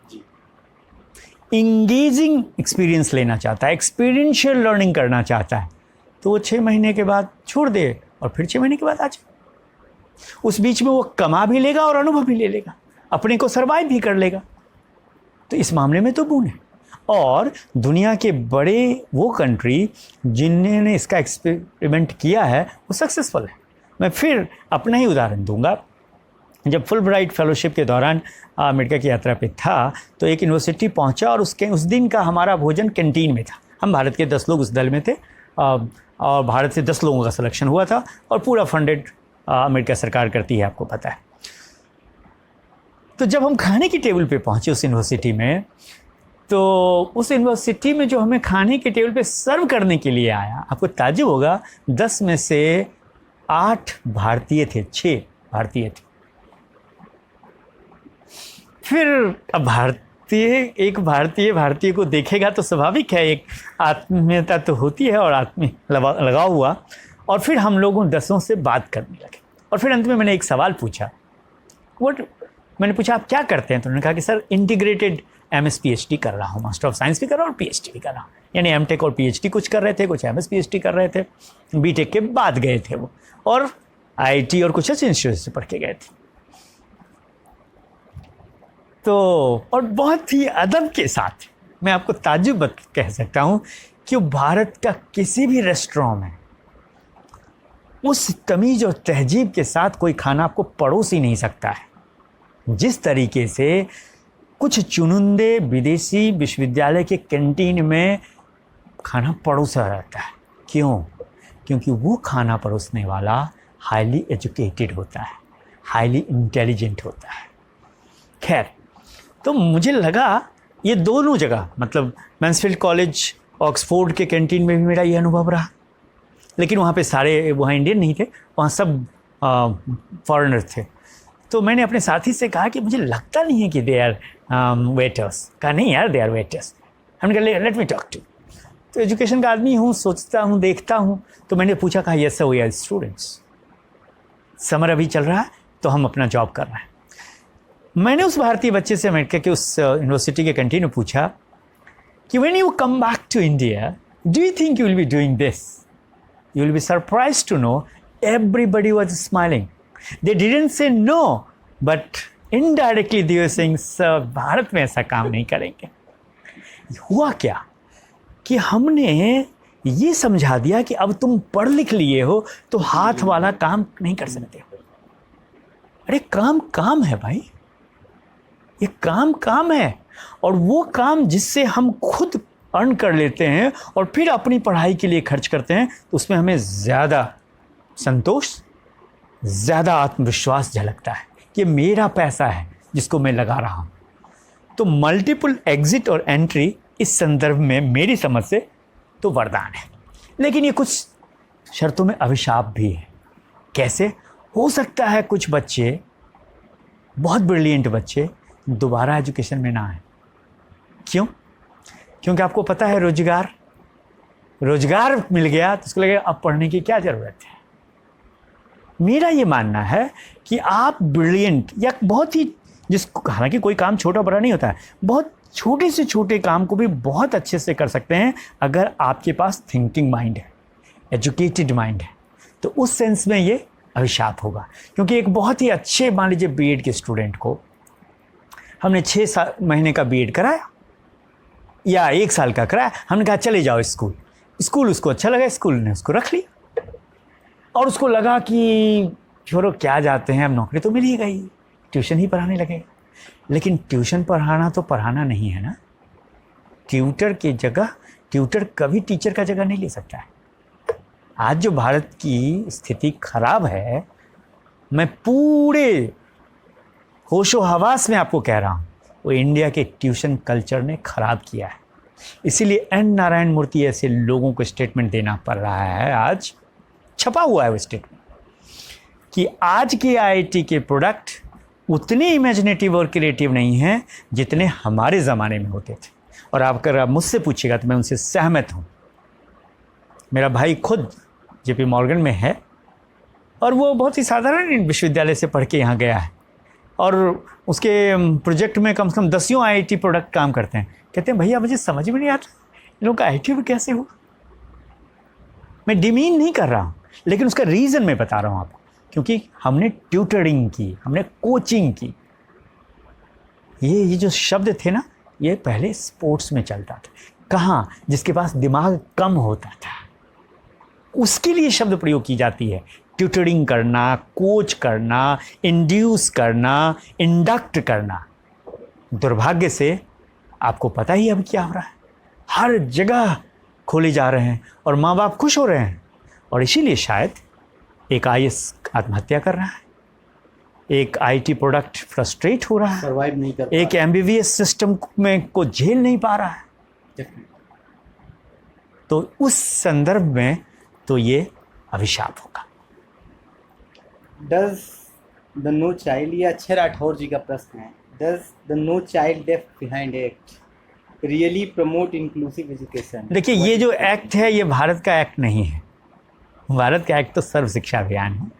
इंगेजिंग एक्सपीरियंस लेना चाहता है, एक्सपीरियंशियल लर्निंग करना चाहता है, तो वो 6 महीने के बाद छोड़ दे और फिर 6 महीने के बाद आ जाए। उस बीच में वो कमा भी लेगा और अनुभव भी ले लेगा, अपने को सर्वाइव भी कर लेगा। तो इस मामले में तो बून है। और दुनिया के बड़े वो कंट्री जिन्होंने इसका एक्सपेरिमेंट किया है वो सक्सेसफुल है। मैं फिर अपना ही उदाहरण दूंगा। जब फुल ब्राइट फेलोशिप के दौरान अमेरिका की यात्रा पे था तो एक यूनिवर्सिटी पहुंचा, और उस दिन का हमारा भोजन कैंटीन में था। हम भारत के 10 लोग उस दल में थे, और भारत से 10 लोगों का सिलेक्शन हुआ था, और पूरा फंडेड अमेरिका सरकार करती है, आपको पता है। तो जब हम खाने की टेबल पे पहुंचे उस यूनिवर्सिटी में, तो उस यूनिवर्सिटी में जो हमें खाने के टेबल पे सर्व करने के लिए आया, आपको ताज्जुब होगा, 10 में से 8 भारतीय थे, 6 भारतीय थे। फिर अब भारतीय को देखेगा तो स्वाभाविक है, एक आत्मीयता तो होती है और आत्मीय लगाव हुआ। और फिर हम लोगों 10 से बात करने लगे, और फिर अंत में मैंने एक सवाल पूछा। मैंने पूछा आप क्या करते हैं? तो उन्होंने कहा कि सर इंटीग्रेटेड MS PhD कर रहा हूँ, मास्टर ऑफ साइंस भी कर रहा हूँ और PhD भी कर रहा हूँ। यानी MTech और PhD कुछ कर रहे थे, कुछ MS PhD कर रहे थे, BTech के बाद गए थे वो, और IIT और कुछ अच्छे इंस्टीट्यूट से पढ़ के गए थे। तो और बहुत ही अदब के साथ मैं आपको ताज्जुब कह सकता हूँ कि भारत का किसी भी रेस्टोरेंट में उस तमीज़ और तहजीब के साथ कोई खाना आपको परोस ही नहीं सकता है जिस तरीके से कुछ चुनिंदे विदेशी विश्वविद्यालय के कैंटीन में खाना परोसा रहता है। क्यों? क्योंकि वो खाना परोसने वाला हाईली एजुकेटेड होता है, हाईली इंटेलिजेंट होता है। खैर, तो मुझे लगा ये दोनों जगह, मतलब मैंसफील्ड कॉलेज, ऑक्सफोर्ड के कैंटीन में भी मेरा ये अनुभव रहा, लेकिन वहाँ पे सारे वहाँ इंडियन नहीं थे, वहाँ सब फॉरेनर थे। तो मैंने अपने साथी से कहा कि मुझे लगता नहीं है कि दे आर वेटर्स। कहा नहीं यार, दे आर वेटर्स। हमने कहा लेट मी टॉक टू। तो एजुकेशन का आदमी हूँ, सोचता हूँ, देखता हूँ। तो मैंने पूछा, कहा yes sir we are students, summer अभी चल रहा है तो हम अपना जॉब कर रहे हैं। मैंने उस भारतीय बच्चे से अमेरिका के उस यूनिवर्सिटी के कैंटीन में पूछा कि when you come back to India do you think you will be doing this? You will be surprised to know everybody was smiling. They didn't say no, but indirectly they were saying sir Bharat में ऐसा काम नहीं करेंगे। हुआ क्या कि हमने ये समझा दिया कि अब तुम पढ़ लिख लिए हो तो हाथ वाला काम नहीं कर सकते हो। अरे काम काम है भाई, ये काम काम है, और वो काम जिससे हम खुद अर्न कर लेते हैं और फिर अपनी पढ़ाई के लिए खर्च करते हैं, तो उसमें हमें ज़्यादा संतोष, ज़्यादा आत्मविश्वास झलकता है कि मेरा पैसा है जिसको मैं लगा रहा हूँ। तो मल्टीपल एग्जिट और एंट्री इस संदर्भ में मेरी समझ से तो वरदान है, लेकिन ये कुछ शर्तों में अभिशाप भी है। कैसे हो सकता है कुछ बच्चे, बहुत ब्रिलियंट बच्चे, दोबारा एजुकेशन में ना आए? क्यों? क्योंकि आपको पता है रोजगार मिल गया तो उसको लगेगा अब पढ़ने की क्या ज़रूरत है। मेरा ये मानना है कि आप ब्रिलियंट या बहुत ही, जिसको हालांकि कोई काम छोटा बड़ा नहीं होता है, बहुत छोटे से छोटे काम को भी बहुत अच्छे से कर सकते हैं अगर आपके पास थिंकिंग माइंड है, एजुकेटेड माइंड है। तो उस सेंस में ये अभिशाप होगा। क्योंकि एक बहुत ही अच्छे, मान लीजिए बीएड के स्टूडेंट को हमने 6 महीने का बीएड कराया या 1 साल का कराया, हमने कहा चले जाओ स्कूल उसको अच्छा लगा, स्कूल ने उसको रख लिया और उसको लगा कि छोड़ो क्या जाते हैं, अब नौकरी तो मिल ही गई, ट्यूशन ही पढ़ाने लगेगा। लेकिन ट्यूशन पढ़ाना तो पढ़ाना नहीं है ना। ट्यूटर की जगह, ट्यूटर कभी टीचर का जगह नहीं ले सकता है। आज जो भारत की स्थिति खराब है, मैं पूरे होशो हवास में आपको कह रहा हूँ, वो इंडिया के ट्यूशन कल्चर ने खराब किया है। इसीलिए एन नारायण मूर्ति ऐसे लोगों को स्टेटमेंट देना पड़ रहा है, आज छपा हुआ है वो स्टेटमेंट, कि आज के आईआईटी के प्रोडक्ट उतने इमेजिनेटिव और क्रिएटिव नहीं हैं जितने हमारे ज़माने में होते थे। और अगर आप मुझसे पूछिएगा तो मैं उनसे सहमत हूँ। मेरा भाई खुद जेपी मॉर्गन में है और वो बहुत ही साधारण विश्वविद्यालय से पढ़ के यहाँ गया है और उसके प्रोजेक्ट में कम से कम 10 आईआईटी प्रोडक्ट काम करते हैं। कहते हैं भैया मुझे समझ में नहीं आता इन लोगों का आईआईटी में कैसे हुआ। मैं डिमीन नहीं कर रहा हूँ, लेकिन उसका रीज़न मैं बता रहा हूँ आपको, क्योंकि हमने ट्यूटरिंग की, हमने कोचिंग की। ये जो शब्द थे ना, ये पहले स्पोर्ट्स में चलता था। कहाँ? जिसके पास दिमाग कम होता था उसके लिए शब्द प्रयोग की जाती है। ट्यूटरिंग करना, कोच करना, इंड्यूस करना, इंडक्ट करना। दुर्भाग्य से आपको पता ही अब क्या हो रहा है, हर जगह खोले जा रहे हैं और माँ बाप खुश हो रहे हैं। और इसीलिए शायद एक आईएएस आत्महत्या कर रहा है, एक आईटी प्रोडक्ट फ्रस्ट्रेट हो रहा है, सर्वाइव नहीं कर पा एक एमबीबीएस सिस्टम में को झेल नहीं पा रहा है। तो उस संदर्भ में तो ये अभिशाप होगा। डज द नो चाइल्ड, ये अच्छे राठौर जी का प्रश्न है, does the no child left behind act really promote inclusive education? देखिए, ये जो एक्ट है ये भारत का एक्ट नहीं है। भारत का एक्ट तो सर्व शिक्षा अभियान है,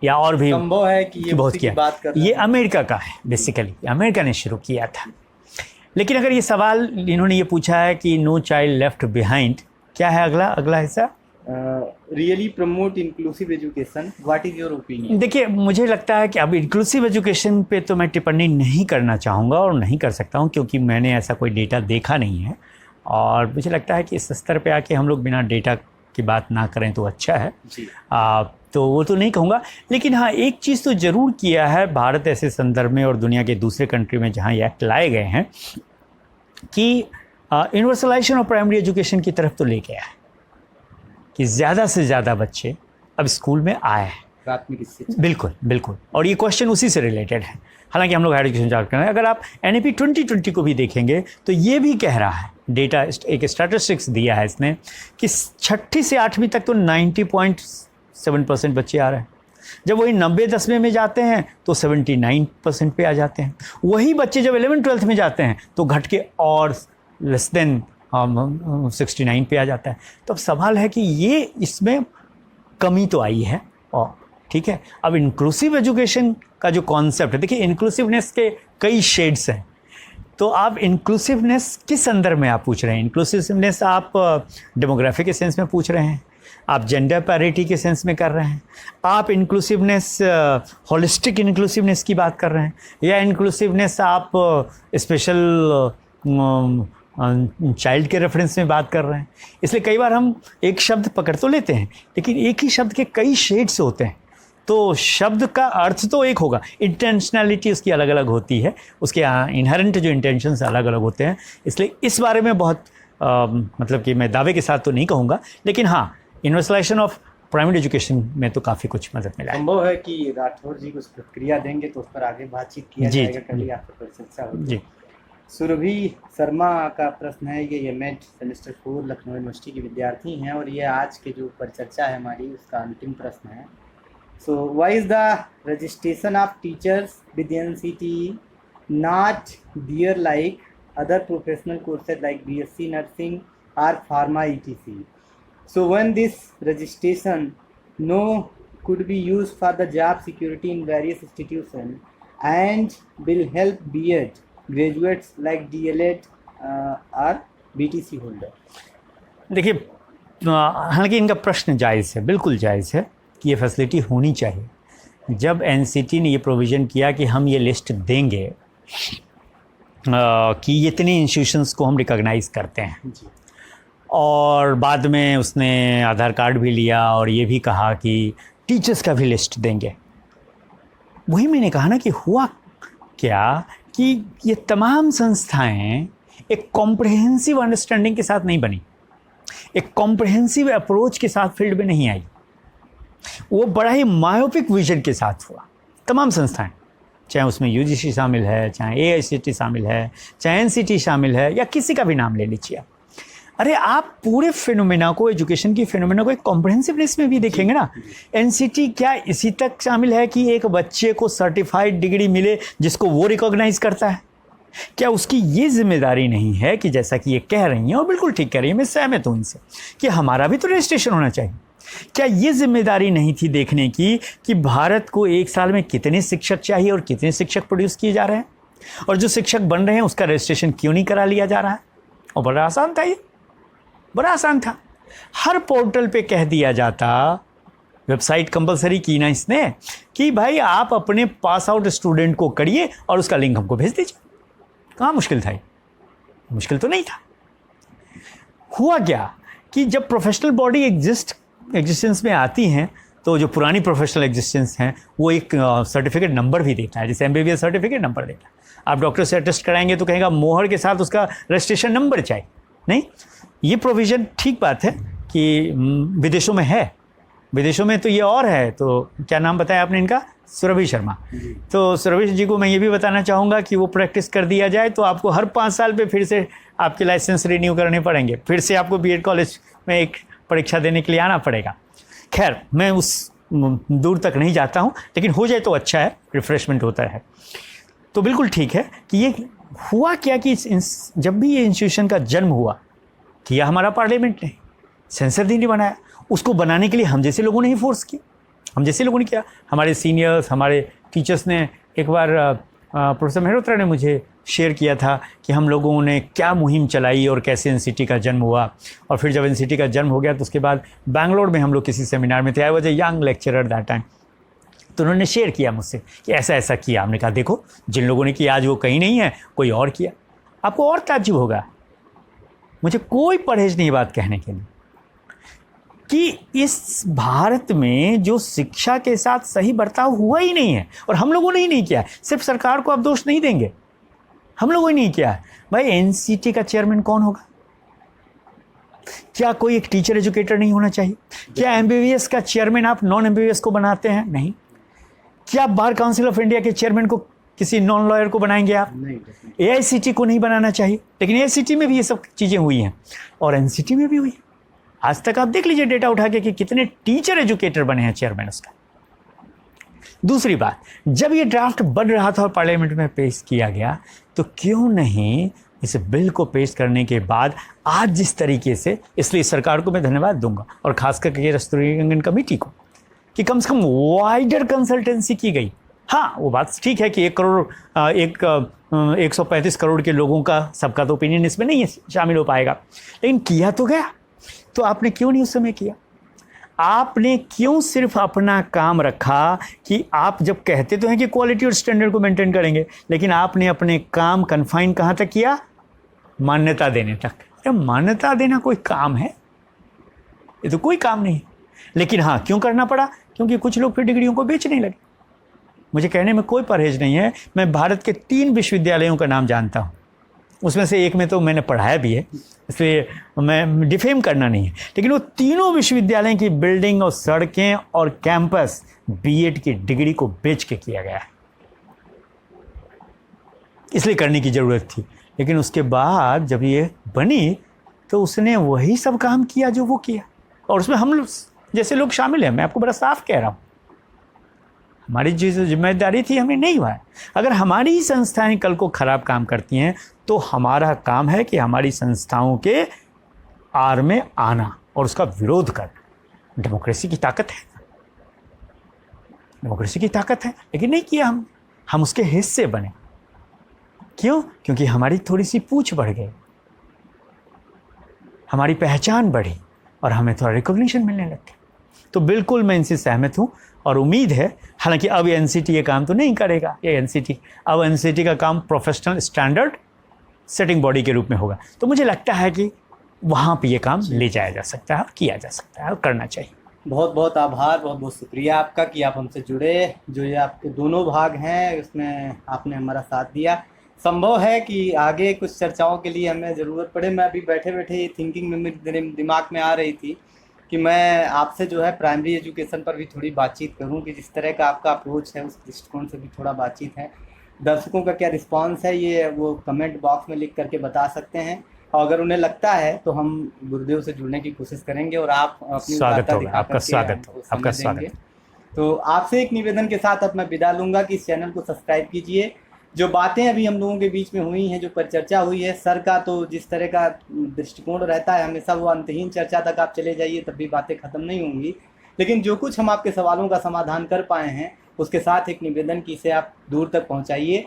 या और भी संभव है कि ये बहुत उसी की किया। बात कर रहे ये हैं। अमेरिका का है, बेसिकली अमेरिका ने शुरू किया था। लेकिन अगर ये सवाल इन्होंने ये पूछा है कि नो चाइल्ड लेफ्ट बिहाइंड, क्या है अगला हिस्सा? really promote inclusive education? What is your opinion? देखिए, मुझे लगता है कि अब इंक्लूसिव एजुकेशन पे तो मैं टिप्पणी नहीं करना चाहूँगा और नहीं कर सकता हूँ, क्योंकि मैंने ऐसा कोई डेटा देखा नहीं है और मुझे लगता है कि इस स्तर पे आके हम लोग बिना डेटा की बात ना करें तो अच्छा है। जी। तो वो तो नहीं कहूँगा, लेकिन हाँ, एक चीज़ तो ज़रूर किया है भारत ऐसे संदर्भ में और दुनिया के दूसरे कंट्री में जहाँ ये एक्ट लाए गए हैं कि यूनिवर्सलाइजेशन ऑफ प्राइमरी एजुकेशन की तरफ तो ले गया है कि ज़्यादा से ज़्यादा बच्चे अब स्कूल में आए हैं। प्राथमिक शिक्षा। बिल्कुल बिल्कुल, और ये क्वेश्चन उसी से रिलेटेड है। हालांकि हम लोग हायर एजुकेशन जाकर रहे हैं, अगर आप NEP 2020 को भी देखेंगे तो ये भी कह रहा है, डेटा एक स्टैटिस्टिक्स दिया है इसने कि 6ठी से 8वीं तक तो 90.7% बच्चे आ रहे हैं। जब वही 90-10वीं में जाते हैं तो 79% पे आ जाते हैं। वही बच्चे जब 11th-12th में जाते हैं तो घट के और लेस देन 69 पे आ जाता है। तो अब सवाल है कि ये इसमें कमी तो आई है। और ठीक है, अब इंक्लूसिव एजुकेशन का जो कॉन्सेप्ट है, देखिए इंक्लूसिवनेस के कई शेड्स हैं। तो आप इंक्लूसिवनेस किस संदर्भ में आप पूछ रहे हैं? इंक्लूसिवनेस आप डेमोग्राफिक के सेंस में पूछ रहे हैं, आप जेंडर पैरिटी के सेंस में कर रहे हैं, आप इंक्लूसिवनेस होलिस्टिक इंक्लूसिवनेस की बात कर रहे हैं, या इंक्लूसिवनेस आप स्पेशल चाइल्ड के रेफरेंस में बात कर रहे हैं? इसलिए कई बार हम एक शब्द पकड़ तो लेते हैं, लेकिन एक ही शब्द के कई शेड्स होते हैं। तो शब्द का अर्थ तो एक होगा, इंटेंशनैलिटी उसकी अलग अलग होती है, उसके इनहेरेंट जो इंटेंशंस अलग अलग होते हैं। इसलिए इस बारे में बहुत मतलब कि मैं दावे के साथ तो नहीं कहूँगा, लेकिन हाँ, यूनिवर्सलाइजेशन ऑफ प्राइमरी एजुकेशन में तो काफ़ी कुछ मदद मिला है। संभव है कि राठौर जी कुछ प्रतिक्रिया देंगे तो उस पर आगे बातचीत किया जाएगा, कभी आपसे चर्चा होगी। जी। सुरभि शर्मा का प्रश्न है, ये एमएड सेमेस्टर 4 लखनऊ यूनिवर्सिटी के विद्यार्थी हैं और ये आज के जो परिचर्चा है हमारी उसका अंतिम प्रश्न है। So why is the registration of teachers with NCT not there like other professional courses like BSc nursing और pharma ETC? So when this registration could be used for the job security in various institutions and will help B.Ed graduates like DLED or BTC holder. देखिए, हालांकि इनका प्रश्न जायज़ है, बिल्कुल जायज़ है कि ये फैसिलिटी होनी चाहिए। जब NCT ने ये प्रोविज़न किया कि हम ये लिस्ट देंगे कि इतने इंस्टीट्यूशंस को हम रिकॉग्नाइज़ करते हैं, जी। और बाद में उसने आधार कार्ड भी लिया और ये भी कहा कि टीचर्स का भी लिस्ट देंगे। वही मैंने कहा ना कि हुआ क्या कि ये तमाम संस्थाएं एक कॉम्प्रहेंसिव अंडरस्टैंडिंग के साथ नहीं बनी, एक कॉम्प्रहेंसिव अप्रोच के साथ फील्ड में नहीं आई। वो बड़ा ही मायोपिक विजन के साथ हुआ। तमाम संस्थाएं, चाहे उसमें UGC शामिल है, चाहे AICTE शामिल है, चाहे NCT शामिल है, या किसी का भी नाम ले लीजिए आप। अरे आप पूरे फिनोमेना को, एजुकेशन की फिनोमेना को एक कॉम्प्रहेंसिवनेस में भी देखेंगे ना। NCT क्या इसी तक शामिल है कि एक बच्चे को सर्टिफाइड डिग्री मिले जिसको वो रिकॉग्नाइज करता है? क्या उसकी ये जिम्मेदारी नहीं है कि जैसा कि ये कह रही हैं, और बिल्कुल ठीक कह रही हैं, मैं सहमत हूँ इनसे, कि हमारा भी तो रजिस्ट्रेशन होना चाहिए? क्या ये जिम्मेदारी नहीं थी देखने की कि भारत को एक साल में कितने शिक्षक चाहिए और कितने शिक्षक प्रोड्यूस किए जा रहे हैं, और जो शिक्षक बन रहे हैं उसका रजिस्ट्रेशन क्यों नहीं करा लिया जा रहा है? और बड़ा आसान था, ये बड़ा आसान था। हर पोर्टल पे कह दिया जाता, वेबसाइट कंपलसरी की ना इसने, कि भाई आप अपने पास आउट स्टूडेंट को करिए और उसका लिंक हमको भेज दीजिए। कहाँ मुश्किल था? मुश्किल तो नहीं था। हुआ क्या कि जब प्रोफेशनल बॉडी एग्जिस्टेंस में आती हैं तो जो पुरानी प्रोफेशनल एग्जिस्टेंस हैं वो एक सर्टिफिकेट नंबर भी देता है, जैसे MBBS सर्टिफिकेट नंबर देता है। आप डॉक्टर से अटेस्ट कराएंगे तो कहेगा मोहर के साथ उसका रजिस्ट्रेशन नंबर चाहिए। नहीं, ये प्रोविज़न ठीक बात है कि विदेशों में है, विदेशों में तो ये और है। तो क्या नाम बताया आपने इनका? सुरभि शर्मा। तो सुरभि जी को मैं ये भी बताना चाहूँगा कि वो प्रैक्टिस कर दिया जाए तो आपको हर 5 साल पे फिर से आपके लाइसेंस रिन्यू करने पड़ेंगे, फिर से आपको BEd कॉलेज में एक परीक्षा देने के लिए आना पड़ेगा। खैर, मैं उस दूर तक नहीं जाता हूँ, लेकिन हो जाए तो अच्छा है, रिफ्रेशमेंट होता है। तो बिल्कुल ठीक है कि ये हुआ क्या कि जब भी ये इंस्टीट्यूशन का जन्म हुआ, किया हमारा पार्लियामेंट ने, सेंसर भी नहीं बनाया। उसको बनाने के लिए हम जैसे लोगों ने ही फोर्स किया, हम जैसे लोगों ने किया। हमारे सीनियर्स, हमारे टीचर्स ने, एक बार प्रोफेसर मेहरोत्रा ने मुझे शेयर किया था कि हम लोगों ने क्या मुहिम चलाई और कैसे एनसीटी का जन्म हुआ। और फिर जब एनसीटी का जन्म हो गया तो उसके बाद बैंगलोर में हम लोग किसी सेमिनार में थे। I was a young lecturer that time. तो उन्होंने शेयर किया मुझसे कि ऐसा ऐसा किया। हमने कहा देखो, जिन लोगों ने किया आज वो कहीं नहीं है, कोई और किया। आपको और ताज्जुब होगा, मुझे कोई परहेज नहीं बात कहने के लिए कि इस भारत में जो शिक्षा के साथ सही बर्ताव हुआ ही नहीं है, और हम लोगों ने ही नहीं किया है। सिर्फ सरकार को आप दोष नहीं देंगे, हम लोगों ने नहीं किया है। भाई एनसीटी का चेयरमैन कौन होगा? क्या कोई एक टीचर एजुकेटर नहीं होना चाहिए? क्या एमबीबीएस का चेयरमैन आप नॉन एमबीबीएस को बनाते हैं? नहीं। क्या बार काउंसिल ऑफ इंडिया के चेयरमैन को किसी नॉन लॉयर को बनाएंगे आप? नहीं। एआईसीटी को नहीं बनाना चाहिए, लेकिन एआईसीटी में भी ये सब चीज़ें हुई हैं और एनसीटी में भी हुई। आज तक आप देख लीजिए डेटा उठा के कि कितने टीचर एजुकेटर बने हैं चेयरमैन उसका। दूसरी बात, जब ये ड्राफ्ट बन रहा था और पार्लियामेंट में पेश किया गया, तो क्यों नहीं इस बिल को पेश करने के बाद आज जिस तरीके से, इसलिए सरकार को मैं धन्यवाद दूंगा और खास करके रेस्टोरेंट कमेटी को कि कम से कम वाइडर कंसल्टेंसी की गई। हाँ, वो बात ठीक है कि 135 करोड़ के लोगों का सबका तो ओपिनियन इसमें नहीं शामिल हो पाएगा, लेकिन किया तो गया। तो आपने क्यों नहीं उस समय किया? आपने क्यों सिर्फ अपना काम रखा कि आप जब कहते तो हैं कि क्वालिटी और स्टैंडर्ड को मेंटेन करेंगे, लेकिन आपने अपने काम कन्फाइन कहाँ तक किया? मान्यता देने तक। अरे मान्यता देना कोई काम है? ये तो कोई काम नहीं। लेकिन हाँ, क्यों करना पड़ा? क्योंकि कुछ लोग फिर डिग्रियों को बेचने लगे। मुझे कहने में कोई परहेज नहीं है, मैं भारत के 3 विश्वविद्यालयों का नाम जानता हूँ, उसमें से एक में तो मैंने पढ़ाया भी है, इसलिए मैं डिफेम करना नहीं है, लेकिन वो तीनों विश्वविद्यालयों की बिल्डिंग और सड़कें और कैंपस बीएड की डिग्री को बेच के किया गया है। इसलिए करने की ज़रूरत थी। लेकिन उसके बाद जब ये बनी तो उसने वही सब काम किया जो वो किया, और उसमें हम लोग जैसे लोग शामिल हैं। मैं आपको बड़ा साफ कह रहा हूँ, हमारी जो जिम्मेदारी थी हमें नहीं हुआ है। अगर हमारी संस्थाएं कल को ख़राब काम करती हैं तो हमारा काम है कि हमारी संस्थाओं के आड़ में आना और उसका विरोध करना। डेमोक्रेसी की ताकत है, डेमोक्रेसी की ताकत है, लेकिन नहीं किया हम उसके हिस्से बने। क्यों? क्योंकि हमारी थोड़ी सी पूछ बढ़ गई, हमारी पहचान बढ़ी और हमें थोड़ा रिकॉग्निशन मिलने लग गया। तो बिल्कुल मैं इनसे सहमत हूँ और उम्मीद है, हालांकि अब एनसीटी ये काम तो नहीं करेगा, ये एनसीटी का काम प्रोफेशनल स्टैंडर्ड सेटिंग बॉडी के रूप में होगा। तो मुझे लगता है कि वहाँ पे ये काम ले जाया जा सकता है और किया जा सकता है और करना चाहिए। बहुत बहुत आभार, बहुत बहुत शुक्रिया आपका कि आप हमसे जुड़े। जो ये आपके दोनों भाग हैं उसमें आपने हमारा साथ दिया। संभव है कि आगे कुछ चर्चाओं के लिए हमें ज़रूरत पड़े। मैं अभी बैठे बैठे थिंकिंग में मेरे दिमाग में आ रही थी कि मैं आपसे जो है प्राइमरी एजुकेशन पर भी थोड़ी बातचीत करूं कि जिस तरह का आपका अप्रोच है उस दृष्टिकोण से भी थोड़ा बातचीत है। दर्शकों का क्या रिस्पांस है ये वो कमेंट बॉक्स में लिख करके बता सकते हैं, और अगर उन्हें लगता है तो हम गुरुदेव से जुड़ने की कोशिश करेंगे और आप अपनी स्वागत होगा, आपका स्वागत। तो आपसे एक निवेदन के साथ अब मैं विदा लूँगा कि इस चैनल को सब्सक्राइब कीजिए। जो बातें अभी हम लोगों के बीच में हुई हैं, जो परिचर्चा हुई है, सर का तो जिस तरह का दृष्टिकोण रहता है हमेशा वो अंतहीन चर्चा तक आप चले जाइए तब भी बातें खत्म नहीं होंगी। लेकिन जो कुछ हम आपके सवालों का समाधान कर पाए हैं उसके साथ एक निवेदन की इसे आप दूर तक पहुंचाइए।